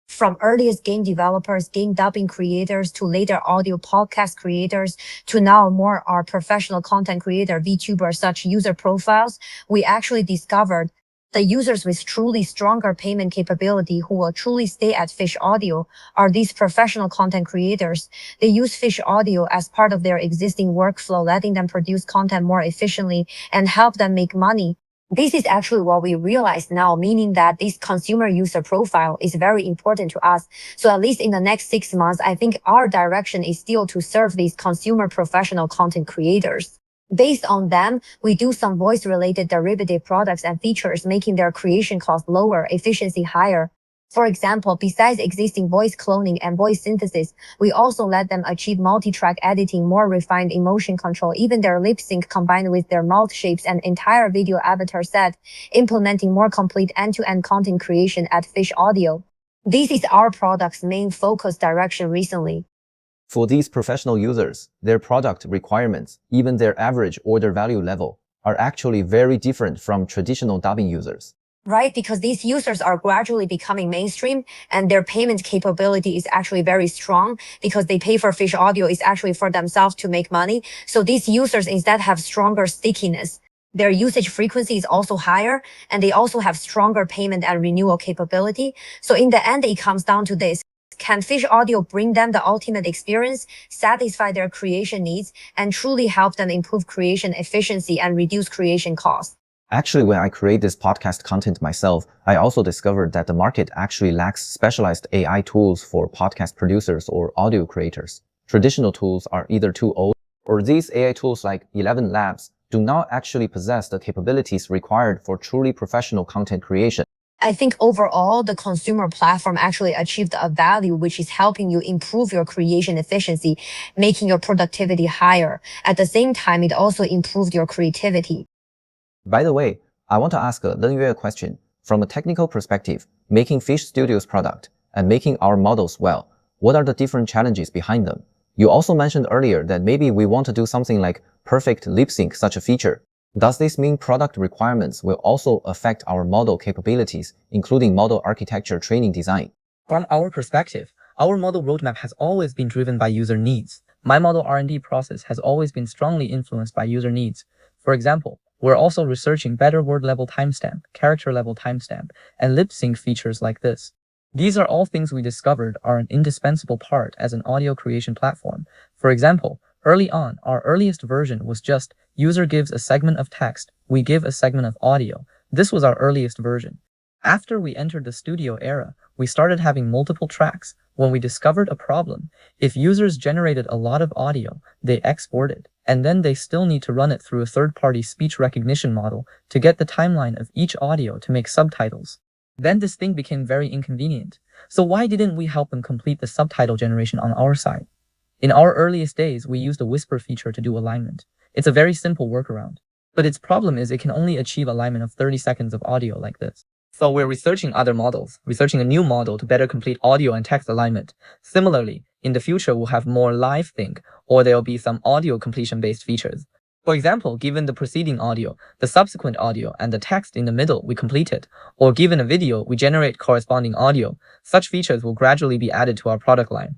from earliest game developers, game dubbing creators, to later audio podcast creators, to now more our professional content creator, VTuber, such user profiles. We actually discovered the users with truly stronger payment capability who will truly stay at Fish Audio are these professional content creators. They use Fish Audio as part of their existing workflow, letting them produce content more efficiently and help them make money. This is actually what we realize now, meaning that this consumer user profile is very important to us. So at least in the next 6 months, I think our direction is still to serve these consumer professional content creators. Based on them, we do some voice-related derivative products and features, making their creation cost lower, efficiency higher. For example, besides existing voice cloning and voice synthesis, we also let them achieve multi-track editing, more refined emotion control, even their lip sync combined with their mouth shapes and entire video avatar set, implementing more complete end-to-end content creation at Fish Audio. This is our product's main focus direction recently. For these professional users, their product requirements, even their average order value level, are actually very different from traditional dubbing users. Right, because these users are gradually becoming mainstream and their payment capability is actually very strong because they pay for Fish Audio is actually for themselves to make money. So these users instead have stronger stickiness. Their usage frequency is also higher and they also have stronger payment and renewal capability. So in the end, it comes down to this. Can Fish Audio bring them the ultimate experience, satisfy their creation needs, and truly help them improve creation efficiency and reduce creation costs? Actually, when I create this podcast content myself, I also discovered that the market actually lacks specialized AI tools for podcast producers or audio creators. Traditional tools are either too old, or these AI tools like 11 Labs do not actually possess the capabilities required for truly professional content creation. I think overall, the consumer platform actually achieved a value which is helping you improve your creation efficiency, making your productivity higher. At the same time, it also improved your creativity. By the way, I want to ask Lengyue a question. From a technical perspective, making Fish Studio's product and making our models well, what are the different challenges behind them? You also mentioned earlier that maybe we want to do something like perfect lip sync such a feature. Does this mean product requirements will also affect our model capabilities, including model architecture, training, design? From our perspective, our model roadmap has always been driven by user needs. My model R&D process has always been strongly influenced by user needs. For example, we're also researching better word level timestamp, character level timestamp, and lip sync features like this. These are all things we discovered are an indispensable part as an audio creation platform. For example, early on, our earliest version was just user gives a segment of text, we give a segment of audio. This was our earliest version. After we entered the studio era, we started having multiple tracks. When we discovered a problem, if users generated a lot of audio, they exported, and then they still need to run it through a third-party speech recognition model to get the timeline of each audio to make subtitles. Then this thing became very inconvenient. So why didn't we help them complete the subtitle generation on our side? In our earliest days, we used a whisper feature to do alignment. It's a very simple workaround. But its problem is it can only achieve alignment of 30 seconds of audio like this. So we're researching other models, researching a new model to better complete audio and text alignment. Similarly, in the future, we'll have more live think, or there'll be some audio completion-based features. For example, given the preceding audio, the subsequent audio, and the text in the middle we completed, or given a video, we generate corresponding audio. Such features will gradually be added to our product line.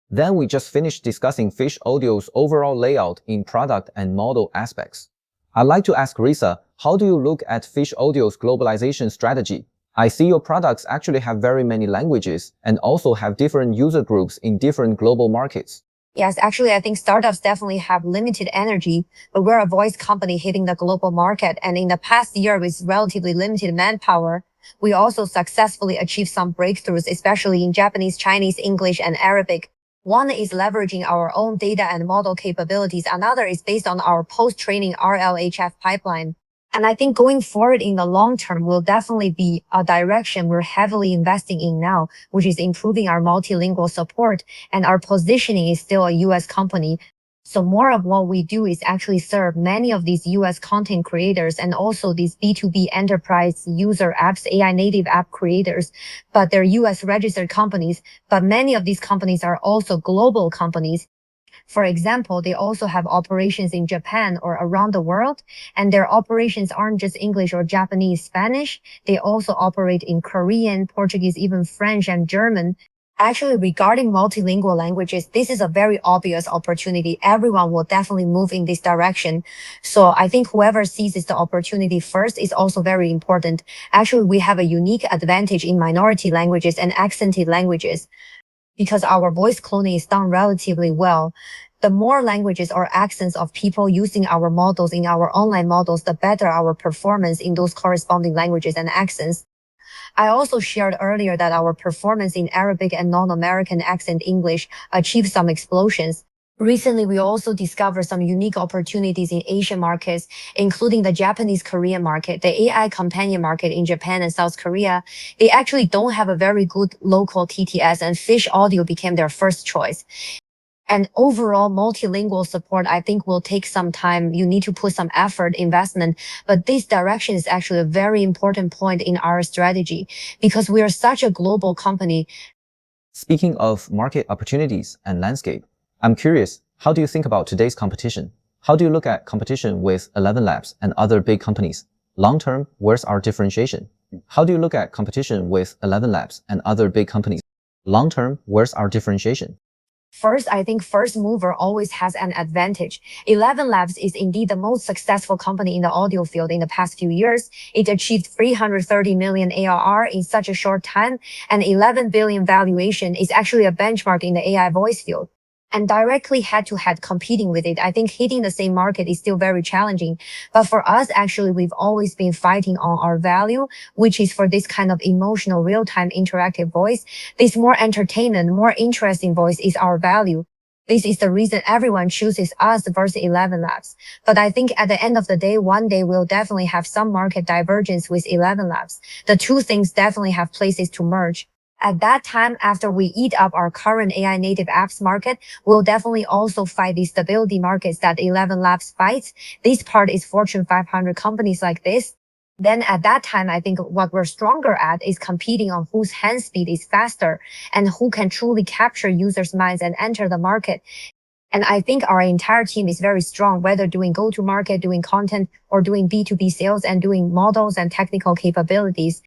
Then we just finished discussing Fish Audio's overall layout in product and model aspects. I'd like to ask Rissa, how do you look at Fish Audio's globalization strategy? I see your products actually have very many languages and also have different user groups in different global markets. Yes, actually, I think startups definitely have limited energy, but we're a voice company hitting the global market. And in the past year, with relatively limited manpower, we also successfully achieved some breakthroughs, especially in Japanese, Chinese, English, and Arabic. One is leveraging our own data and model capabilities. Another is based on our post-training RLHF pipeline. And I think going forward in the long term will definitely be a direction we're heavily investing in now, which is improving our multilingual support. And our positioning is still a US company. So more of what we do is actually serve many of these US content creators and also these B2B enterprise user apps, AI native app creators, but they're US registered companies. But many of these companies are also global companies. For example, they also have operations in Japan or around the world, and their operations aren't just English or Japanese, Spanish. They also operate in Korean, Portuguese, even French and German. Actually, regarding multilingual languages, this is a very obvious opportunity. Everyone will definitely move in this direction. So I think whoever seizes the opportunity first is also very important. Actually, we have a unique advantage in minority languages and accented languages because our voice cloning is done relatively well. The more languages or accents of people using our models in our online models, the better our performance in those corresponding languages and accents. I also shared earlier that our performance in Arabic and non-American accent English achieved some explosions. Recently, we also discovered some unique opportunities in Asian markets, including the Japanese Korean market, the AI companion market in Japan and South Korea. They actually don't have a very good local TTS, and Fish Audio became their first choice. And overall multilingual support, I think, will take some time. You need to put some effort, investment, but this direction is actually a very important point in our strategy because we are such a global company. Speaking of market opportunities and landscape, I'm curious, how do you think about today's competition? How do you look at competition with 11 Labs and other big companies? Long term, where's our differentiation? How do you look at competition with 11 Labs and other big companies? Long term, where's our differentiation? First, I think first mover always has an advantage. 11 Labs is indeed the most successful company in the audio field in the past few years. It achieved 330 million ARR in such a short time, and 11 billion valuation is actually a benchmark in the AI voice field. And directly head-to-head competing with it, I think hitting the same market is still very challenging. But for us, actually, we've always been fighting on our value, which is for this kind of emotional, real-time interactive voice. This more entertainment, more interesting voice is our value. This is the reason everyone chooses us versus 11 Labs. But I think at the end of the day, one day we'll definitely have some market divergence with 11 Labs. The two things definitely have places to merge. At that time, after we eat up our current AI native apps market, we'll definitely also fight the stability markets that 11 Labs fights. This part is Fortune 500 companies like this. Then at that time, I think what we're stronger at is competing on whose hand speed is faster and who can truly capture users' minds and enter the market. And I think our entire team is very strong, whether doing go-to-market, doing content, or doing B2B sales and doing models and technical capabilities.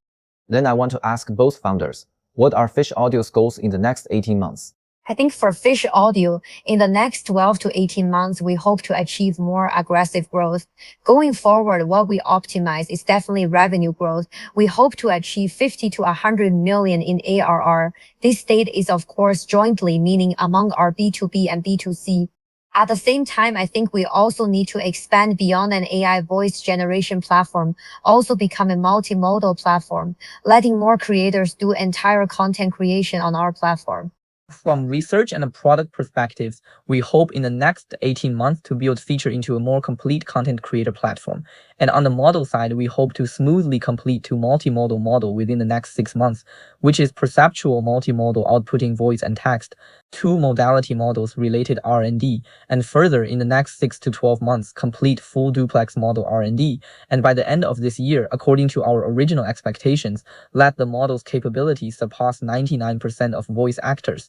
Then I want to ask both founders, what are Fish Audio's goals in the next 18 months? I think for Fish Audio, in the next 12 to 18 months, we hope to achieve more aggressive growth. Going forward, what we optimize is definitely revenue growth. We hope to achieve 50 to 100 million in ARR. This state is, of course, jointly, meaning among our B2B and B2C. At the same time, I think we also need to expand beyond an AI voice generation platform, also become a multimodal platform, letting more creators do entire content creation on our platform. From research and a product perspectives, we hope in the next 18 months to build feature into a more complete content creator platform. And on the model side, we hope to smoothly complete to multimodal model within the next 6 months, which is perceptual multimodal outputting voice and text, 2 modality models related R&D, and further in the next 6 to 12 months, complete full duplex model R&D. And by the end of this year, according to our original expectations, let the model's capabilities surpass 99% of voice actors.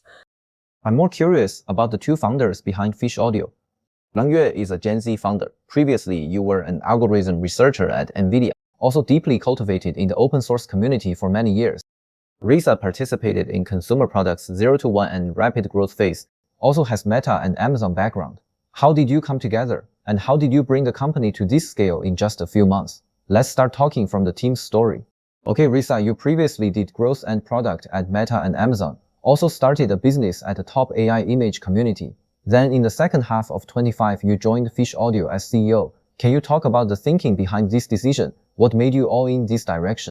I'm more curious about the two founders behind Fish Audio. Lengyue is a Gen Z founder. Previously, you were an algorithm researcher at NVIDIA, also deeply cultivated in the open source community for many years. Rissa participated in consumer products 0 to 1 and rapid growth phase, also has Meta and Amazon background. How did you come together? And how did you bring the company to this scale in just a few months? Let's start talking from the team's story. Okay, Rissa, you previously did growth and product at Meta and Amazon. Also started a business at the top AI image community. Then in the second half of 25, you joined Fish Audio as CEO. Can you talk about the thinking behind this decision? What made you all in this direction?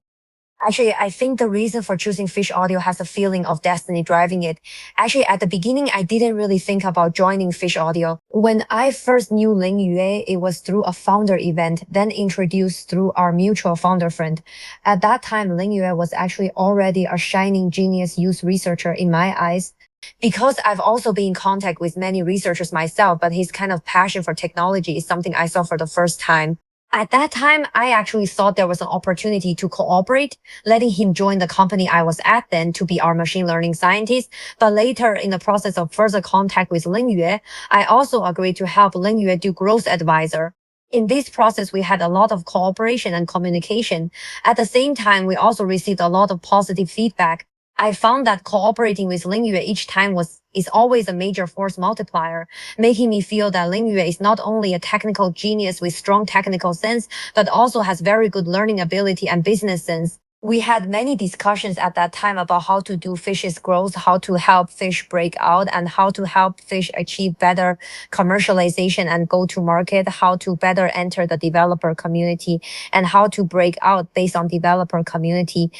Actually, I think the reason for choosing Fish Audio has a feeling of destiny driving it. Actually, at the beginning, I didn't really think about joining Fish Audio. When I first knew Lengyue, it was through a founder event, then introduced through our mutual founder friend. At that time, Lengyue was actually already a shining genius youth researcher in my eyes. Because I've also been in contact with many researchers myself, but his kind of passion for technology is something I saw for the first time. At that time, I actually thought there was an opportunity to cooperate, letting him join the company I was at then to be our machine learning scientist. But later, in the process of further contact with Lengyue, I also agreed to help Lengyue do growth advisor. In this process, we had a lot of cooperation and communication. At the same time, we also received a lot of positive feedback. I found that cooperating with Lengyue each time is always a major force multiplier, making me feel that Lengyue is not only a technical genius with strong technical sense, but also has very good learning ability and business sense. We had many discussions at that time about how to do Fish's growth, how to help Fish break out, and how to help Fish achieve better commercialization and go to market, how to better enter the developer community, and how to break out based on developer community.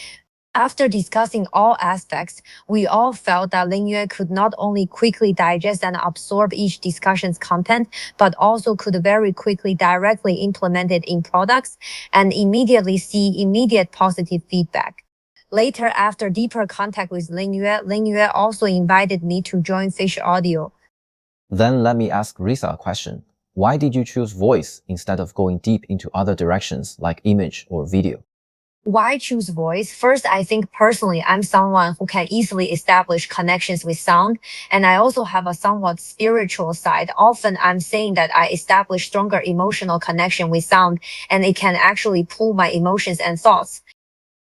After discussing all aspects, we all felt that Lengyue could not only quickly digest and absorb each discussion's content, but also could very quickly directly implement it in products and immediately see immediate positive feedback. Later, after deeper contact with Lengyue also invited me to join Fish Audio. Then let me ask Rissa a question. Why did you choose voice instead of going deep into other directions like image or video? Why choose voice? First, I think personally, I'm someone who can easily establish connections with sound. And I also have a somewhat spiritual side. Often I'm saying that I establish stronger emotional connection with sound, and it can actually pull my emotions and thoughts.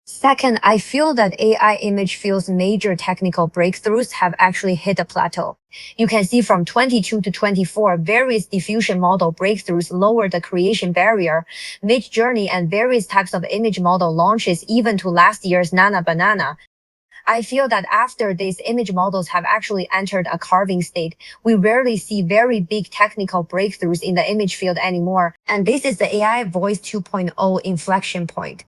Second, I feel that AI image field's major technical breakthroughs have actually hit a plateau. You can see from 22 to 24, various diffusion model breakthroughs lower the creation barrier, Mid-Journey and various types of image model launches even to last year's Nana Banana. I feel that after these image models have actually entered a carving state, we rarely see very big technical breakthroughs in the image field anymore. And this is the AI Voice 2.0 inflection point.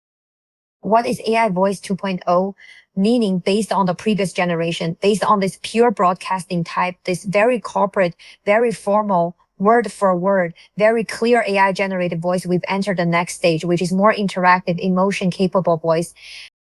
What is AI Voice 2.0? Meaning based on the previous generation, based on this pure broadcasting type, this very corporate, very formal, word for word, very clear AI generated voice, we've entered the next stage, which is more interactive, emotion capable voice.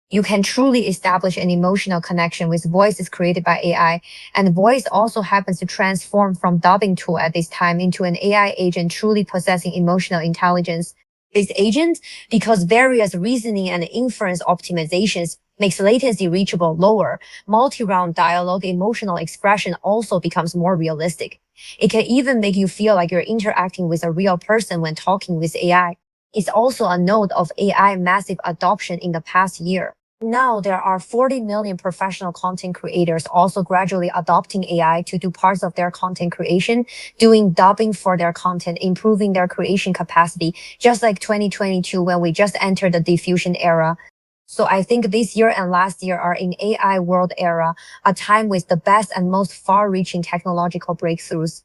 You can truly establish an emotional connection with voices created by AI. And voice also happens to transform from dubbing tool at this time into an AI agent truly possessing emotional intelligence. This agent, because various reasoning and inference optimizations makes latency reachable lower, multi-round dialogue emotional expression also becomes more realistic. It can even make you feel like you're interacting with a real person when talking with AI. It's also a note of AI massive adoption in the past year. Now there are 40 million professional content creators also gradually adopting AI to do parts of their content creation, doing dubbing for their content, improving their creation capacity, just like 2022 when we just entered the diffusion era. So I think this year and last year are in AI world era, a time with the best and most far-reaching technological breakthroughs.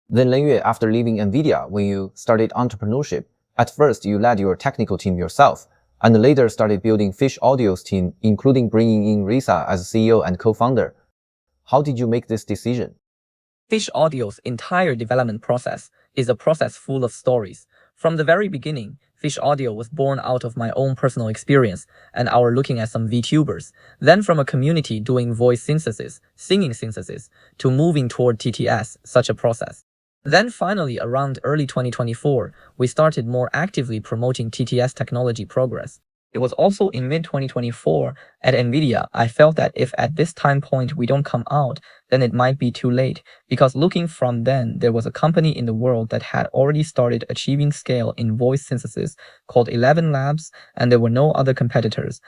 Then Lengyue, after leaving NVIDIA, when you started entrepreneurship, at first you led your technical team yourself, and later started building Fish Audio's team, including bringing in Rissa as CEO and co-founder. How did you make this decision? Fish Audio's entire development process is a process full of stories. From the very beginning, Fish Audio was born out of my own personal experience and our looking at some VTubers, then from a community doing voice synthesis, singing synthesis, to moving toward TTS, such a process. Then finally, around early 2024, we started more actively promoting TTS technology progress. It was also in mid-2024 at NVIDIA, I felt that if at this time point we don't come out, then it might be too late, because looking from then, there was a company in the world that had already started achieving scale in voice synthesis called 11 Labs, and there were no other competitors.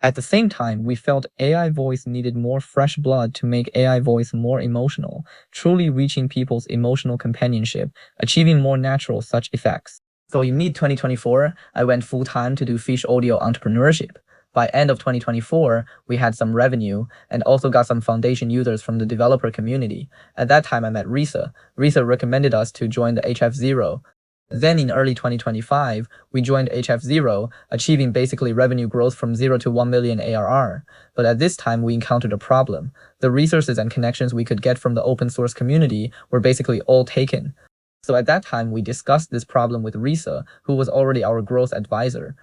At the same time, we felt AI voice needed more fresh blood to make AI voice more emotional, truly reaching people's emotional companionship, achieving more natural such effects. So in mid-2024, I went full-time to do Fish Audio entrepreneurship. By end of 2024, we had some revenue and also got some foundation users from the developer community. At that time, I met Rissa. Rissa recommended us to join the HF0. Then in early 2025, we joined HF0, achieving basically revenue growth from 0 to 1 million ARR. But at this time, we encountered a problem. The resources and connections we could get from the open source community were basically all taken. So at that time, we discussed this problem with Rissa, who was already our growth advisor.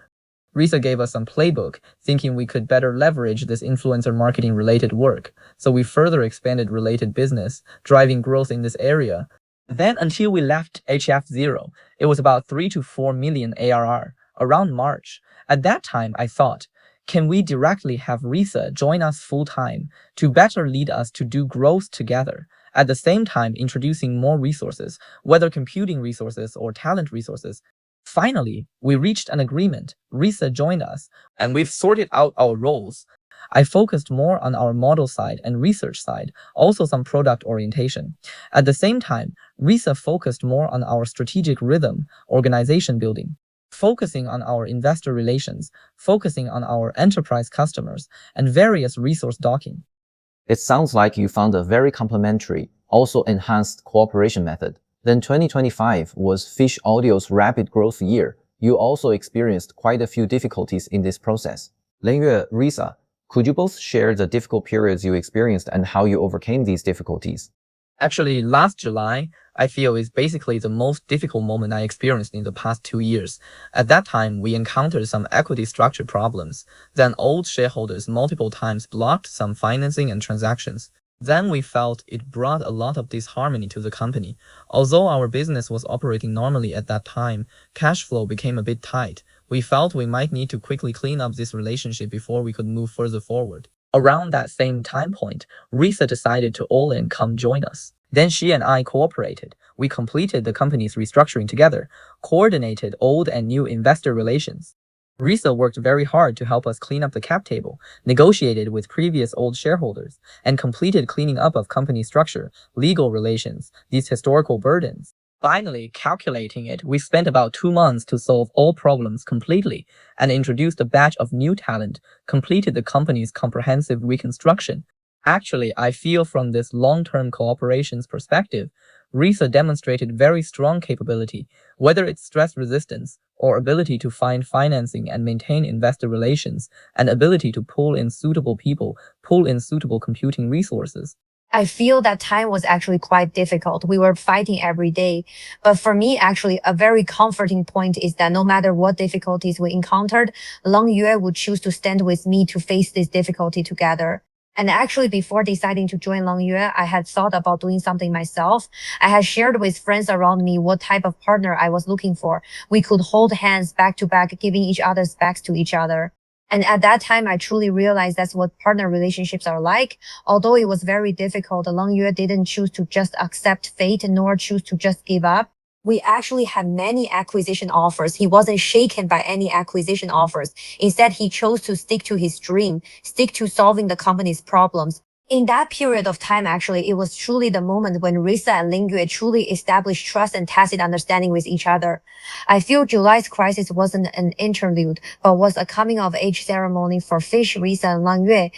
Rissa gave us some playbook, thinking we could better leverage this influencer marketing related work. So we further expanded related business, driving growth in this area. Then until we left HF0, it was about 3 to 4 million ARR, around March. At that time, I thought, can we directly have Rissa join us full-time to better lead us to do growth together, at the same time introducing more resources, whether computing resources or talent resources. Finally, we reached an agreement. Rissa joined us, and we've sorted out our roles. I focused more on our model side and research side, also some product orientation. At the same time, Rissa focused more on our strategic rhythm, organization building, focusing on our investor relations, focusing on our enterprise customers, and various resource docking. It sounds like you found a very complementary, also enhanced cooperation method. Then 2025 was Fish Audio's rapid growth year. You also experienced quite a few difficulties in this process. Lengyue, Rissa, could you both share the difficult periods you experienced and how you overcame these difficulties? Actually, last July, I feel is basically the most difficult moment I experienced in the past 2 years. At that time, we encountered some equity structure problems. Then old shareholders multiple times blocked some financing and transactions. Then we felt it brought a lot of disharmony to the company. Although our business was operating normally at that time, cash flow became a bit tight. We felt we might need to quickly clean up this relationship before we could move further forward. Around that same time point, Rissa decided to all in come join us. Then she and I cooperated. We completed the company's restructuring together, coordinated old and new investor relations. Rissa worked very hard to help us clean up the cap table, negotiated with previous old shareholders, and completed cleaning up of company structure, legal relations, these historical burdens. Finally, calculating it, we spent about 2 months to solve all problems completely and introduced a batch of new talent, completed the company's comprehensive reconstruction. Actually, I feel from this long-term cooperations perspective, Rissa demonstrated very strong capability, whether it's stress resistance or ability to find financing and maintain investor relations, and ability to pull in suitable people, pull in suitable computing resources. I feel that time was actually quite difficult. We were fighting every day. But for me, actually, a very comforting point is that no matter what difficulties we encountered, Lengyue would choose to stand with me to face this difficulty together. And actually, before deciding to join Lengyue, I had thought about doing something myself. I had shared with friends around me what type of partner I was looking for. We could hold hands back to back, giving each other's backs to each other. And at that time, I truly realized that's what partner relationships are like. Although it was very difficult, Lengyue didn't choose to just accept fate nor choose to just give up. We actually had many acquisition offers. He wasn't shaken by any acquisition offers. Instead, he chose to stick to his dream, stick to solving the company's problems. In that period of time, actually, it was truly the moment when Rissa and Lengyue truly established trust and tacit understanding with each other. I feel July's crisis wasn't an interlude, but was a coming of age ceremony for Fish, Rissa, and Lengyue.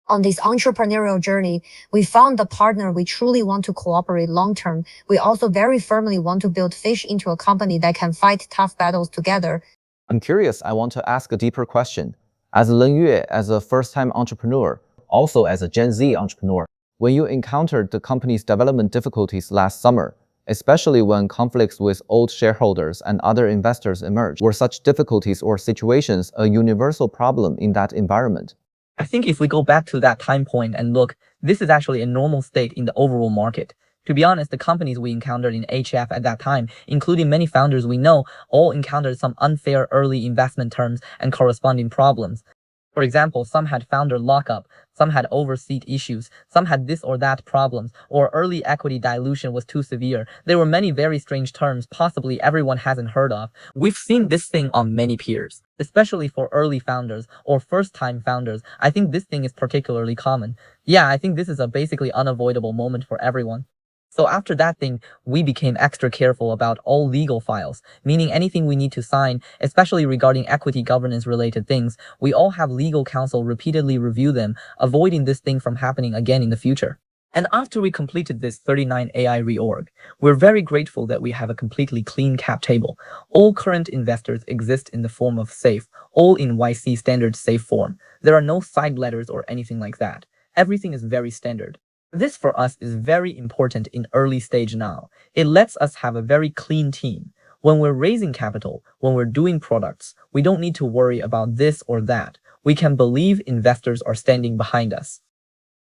On this entrepreneurial journey, we found the partner we truly want to cooperate long term. We also very firmly want to build Fish into a company that can fight tough battles together. I'm curious, I want to ask a deeper question. As Lengyue, as a first-time entrepreneur, also as a Gen Z entrepreneur, when you encountered the company's development difficulties last summer, especially when conflicts with old shareholders and other investors emerged, were such difficulties or situations a universal problem in that environment? I think if we go back to that time point and look, this is actually a normal state in the overall market. To be honest, the companies we encountered in HF at that time, including many founders we know, all encountered some unfair early investment terms and corresponding problems. For example, some had founder lockup, some had overseat issues, some had this or that problems, or early equity dilution was too severe. There were many very strange terms possibly everyone hasn't heard of. We've seen this thing on many peers, especially for early founders or first-time founders. I think this thing is particularly common. Yeah, I think this is a basically unavoidable moment for everyone. So after that thing, we became extra careful about all legal files, meaning anything we need to sign, especially regarding equity governance related things, we all have legal counsel repeatedly review them, avoiding this thing from happening again in the future. And after we completed this 39 AI reorg, we're very grateful that we have a completely clean cap table. All current investors exist in the form of SAFE, all in YC standard SAFE form. There are no side letters or anything like that. Everything is very standard. This for us is very important in early stage now. It lets us have a very clean team. When we're raising capital, when we're doing products, we don't need to worry about this or that. We can believe investors are standing behind us.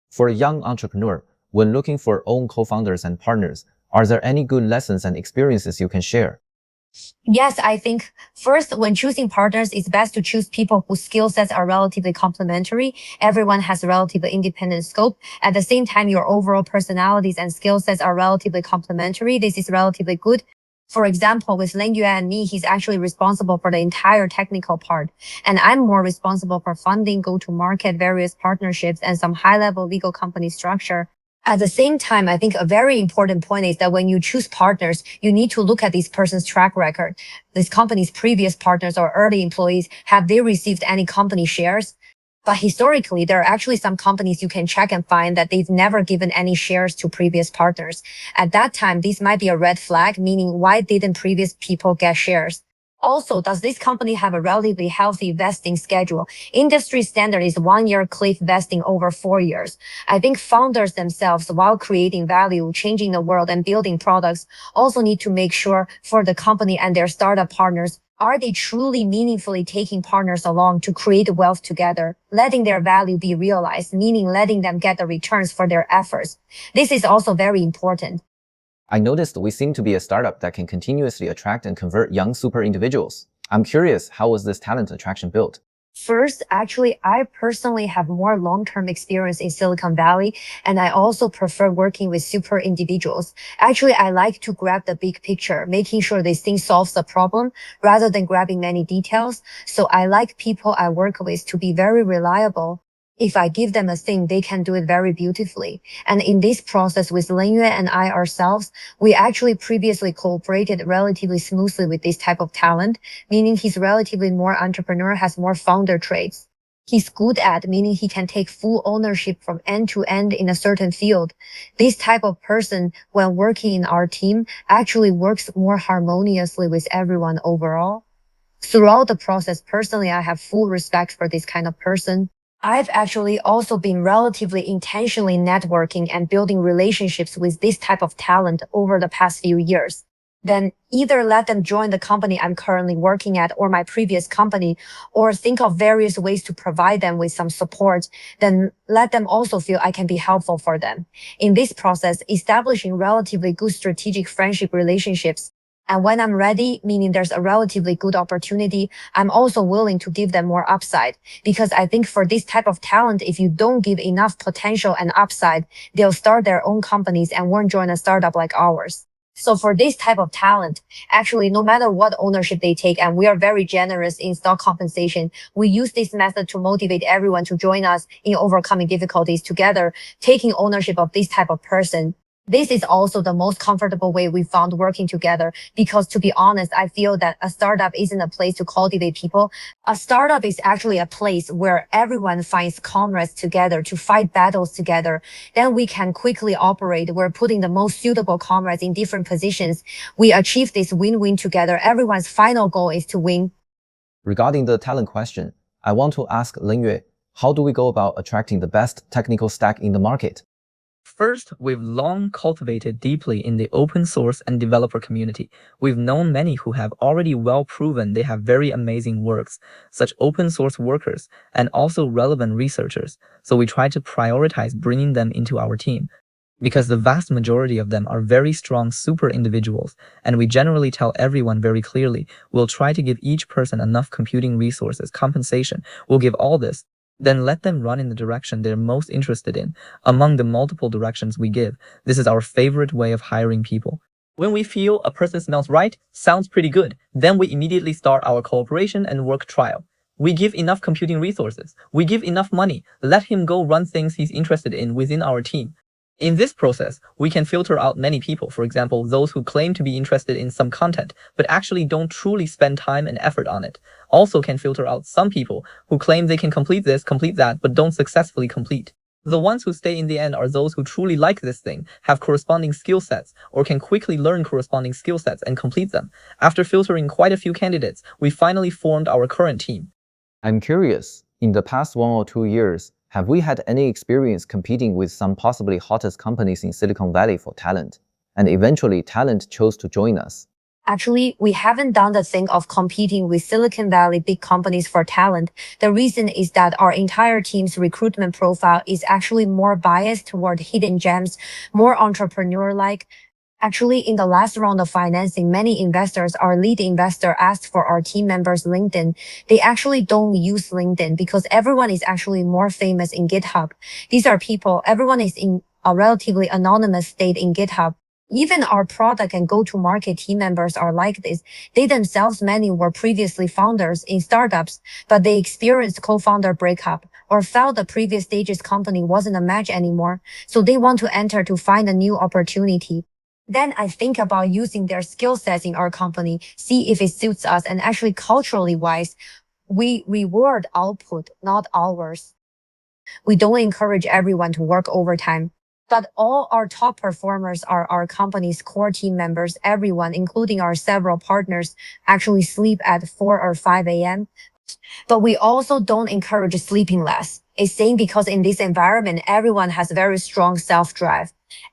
For a young entrepreneur, when looking for own co-founders and partners, are there any good lessons and experiences you can share? Yes, I think first, when choosing partners, it's best to choose people whose skill sets are relatively complementary. Everyone has a relatively independent scope. At the same time, your overall personalities and skill sets are relatively complementary. This is relatively good. For example, with Lengyue and me, he's actually responsible for the entire technical part. And I'm more responsible for funding, go-to-market, various partnerships, and some high-level legal company structure. At the same time, I think a very important point is that when you choose partners, you need to look at this person's track record. This company's previous partners or early employees, have they received any company shares? But historically, there are actually some companies you can check and find that they've never given any shares to previous partners. At that time, this might be a red flag, meaning why didn't previous people get shares? Also, does this company have a relatively healthy vesting schedule? Industry standard is 1 year cliff vesting over 4 years. I think founders themselves, while creating value, changing the world, and building products, also need to make sure for the company and their startup partners, are they truly meaningfully taking partners along to create wealth together, letting their value be realized, meaning letting them get the returns for their efforts? This is also very important. I noticed we seem to be a startup that can continuously attract and convert young super individuals. I'm curious, how was this talent attraction built? First, actually, I personally have more long-term experience in Silicon Valley, and I also prefer working with super individuals. Actually, I like to grab the big picture, making sure this thing solves the problem rather than grabbing many details. So I like people I work with to be very reliable. If I give them a thing, they can do it very beautifully. And in this process with Lengyue and I ourselves, we actually previously cooperated relatively smoothly with this type of talent, meaning he's relatively more entrepreneur, has more founder traits. He's good at, meaning he can take full ownership from end to end in a certain field. This type of person, when working in our team, actually works more harmoniously with everyone overall. Throughout the process, personally, I have full respect for this kind of person. I've actually also been relatively intentionally networking and building relationships with this type of talent over the past few years. then either let them join the company I'm currently working at or my previous company, or think of various ways to provide them with some support, then let them also feel I can be helpful for them. In this process, establishing relatively good strategic friendship relationships. And when I'm ready, meaning there's a relatively good opportunity, I'm also willing to give them more upside. Because I think for this type of talent, if you don't give enough potential and upside, they'll start their own companies and won't join a startup like ours. So for this type of talent, actually, no matter what ownership they take, and we are very generous in stock compensation, we use this method to motivate everyone to join us in overcoming difficulties together, taking ownership of this type of person. This is also the most comfortable way we found working together, because to be honest, I feel that a startup isn't a place to cultivate people. A startup is actually a place where everyone finds comrades together to fight battles together. Then we can quickly operate. We're putting the most suitable comrades in different positions. We achieve this win-win together. Everyone's final goal is to win. Regarding the talent question, I want to ask Lengyue, how do we go about attracting the best technical stack in the market? First, we've long cultivated deeply in the open source and developer community. We've known many who have already well proven they have very amazing works, such open source workers, and also relevant researchers. So we try to prioritize bringing them into our team, because the vast majority of them are very strong super individuals, and we generally tell everyone very clearly, we'll try to give each person enough computing resources, compensation, we'll give all this. Then let them run in the direction they're most interested in. Among the multiple directions we give, this is our favorite way of hiring people. When we feel a person smells right, sounds pretty good, then we immediately start our cooperation and work trial. We give enough computing resources. We give enough money. Let him go run things he's interested in within our team. In this process, we can filter out many people, for example, those who claim to be interested in some content, but actually don't truly spend time and effort on it. Also can filter out some people who claim they can complete this, complete that, but don't successfully complete. The ones who stay in the end are those who truly like this thing, have corresponding skill sets, or can quickly learn corresponding skill sets and complete them. After filtering quite a few candidates, we finally formed our current team. I'm curious, in the past 1 or 2 years, have we had any experience competing with some possibly hottest companies in Silicon Valley for talent? And eventually talent chose to join us. Actually, we haven't done the thing of competing with Silicon Valley big companies for talent. The reason is that our entire team's recruitment profile is actually more biased toward hidden gems, more entrepreneur-like. Actually, in the last round of financing, many investors, our lead investor, asked for our team members' LinkedIn. They actually don't use LinkedIn because everyone is actually more famous in GitHub. These are people, everyone is in a relatively anonymous state in GitHub. Even our product and go-to-market team members are like this. They themselves, many were previously founders in startups, but they experienced co-founder breakup or felt the previous stage's company wasn't a match anymore. So they want to enter to find a new opportunity. Then I think about using their skill sets in our company, see if it suits us, and actually culturally wise, we reward output, not hours. We don't encourage everyone to work overtime, but all our top performers are our company's core team members. Everyone, including our several partners, actually sleep at 4 or 5 a.m. But we also don't encourage sleeping less. It's saying because in this environment, everyone has very strong self-drive.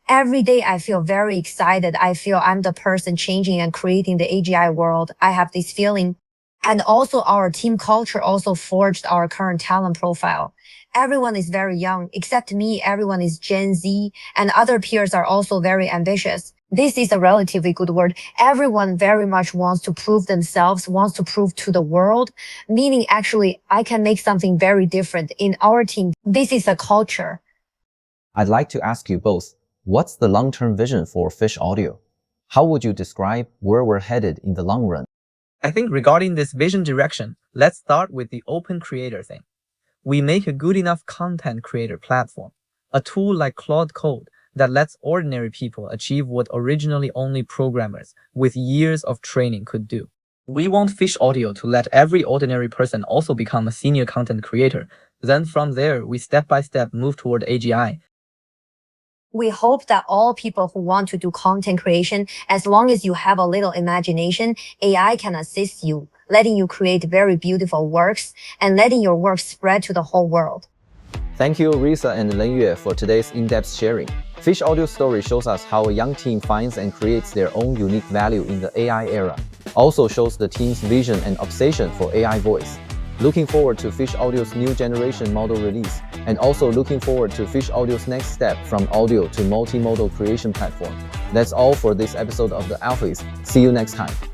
Every day I feel very excited. I feel I'm the person changing and creating the AGI world. I have this feeling. And also our team culture also forged our current talent profile. Everyone is very young, except me. Everyone is Gen Z, and other peers are also very ambitious. This is a relatively good word. Everyone very much wants to prove themselves, wants to prove to the world, meaning actually I can make something very different in our team. This is a culture. I'd like to ask you both, what's the long-term vision for Fish Audio? How would you describe where we're headed in the long run? I think regarding this vision direction, let's start with the open creator thing. We make a good enough content creator platform, a tool like Claude Code that lets ordinary people achieve what originally only programmers with years of training could do. We want Fish Audio to let every ordinary person also become a senior content creator. Then from there, we step by step move toward AGI. We hope that all people who want to do content creation, as long as you have a little imagination, AI can assist you, letting you create very beautiful works and letting your work spread to the whole world. Thank you, Rissa and Lengyue, for today's in-depth sharing. Fish Audio's story shows us how a young team finds and creates their own unique value in the AI era. Also shows the team's vision and obsession for AI voice. Looking forward to Fish Audio's new generation model release, and also looking forward to Fish Audio's next step from audio to multimodal creation platform. That's all for this episode of the Alphaist. See you next time.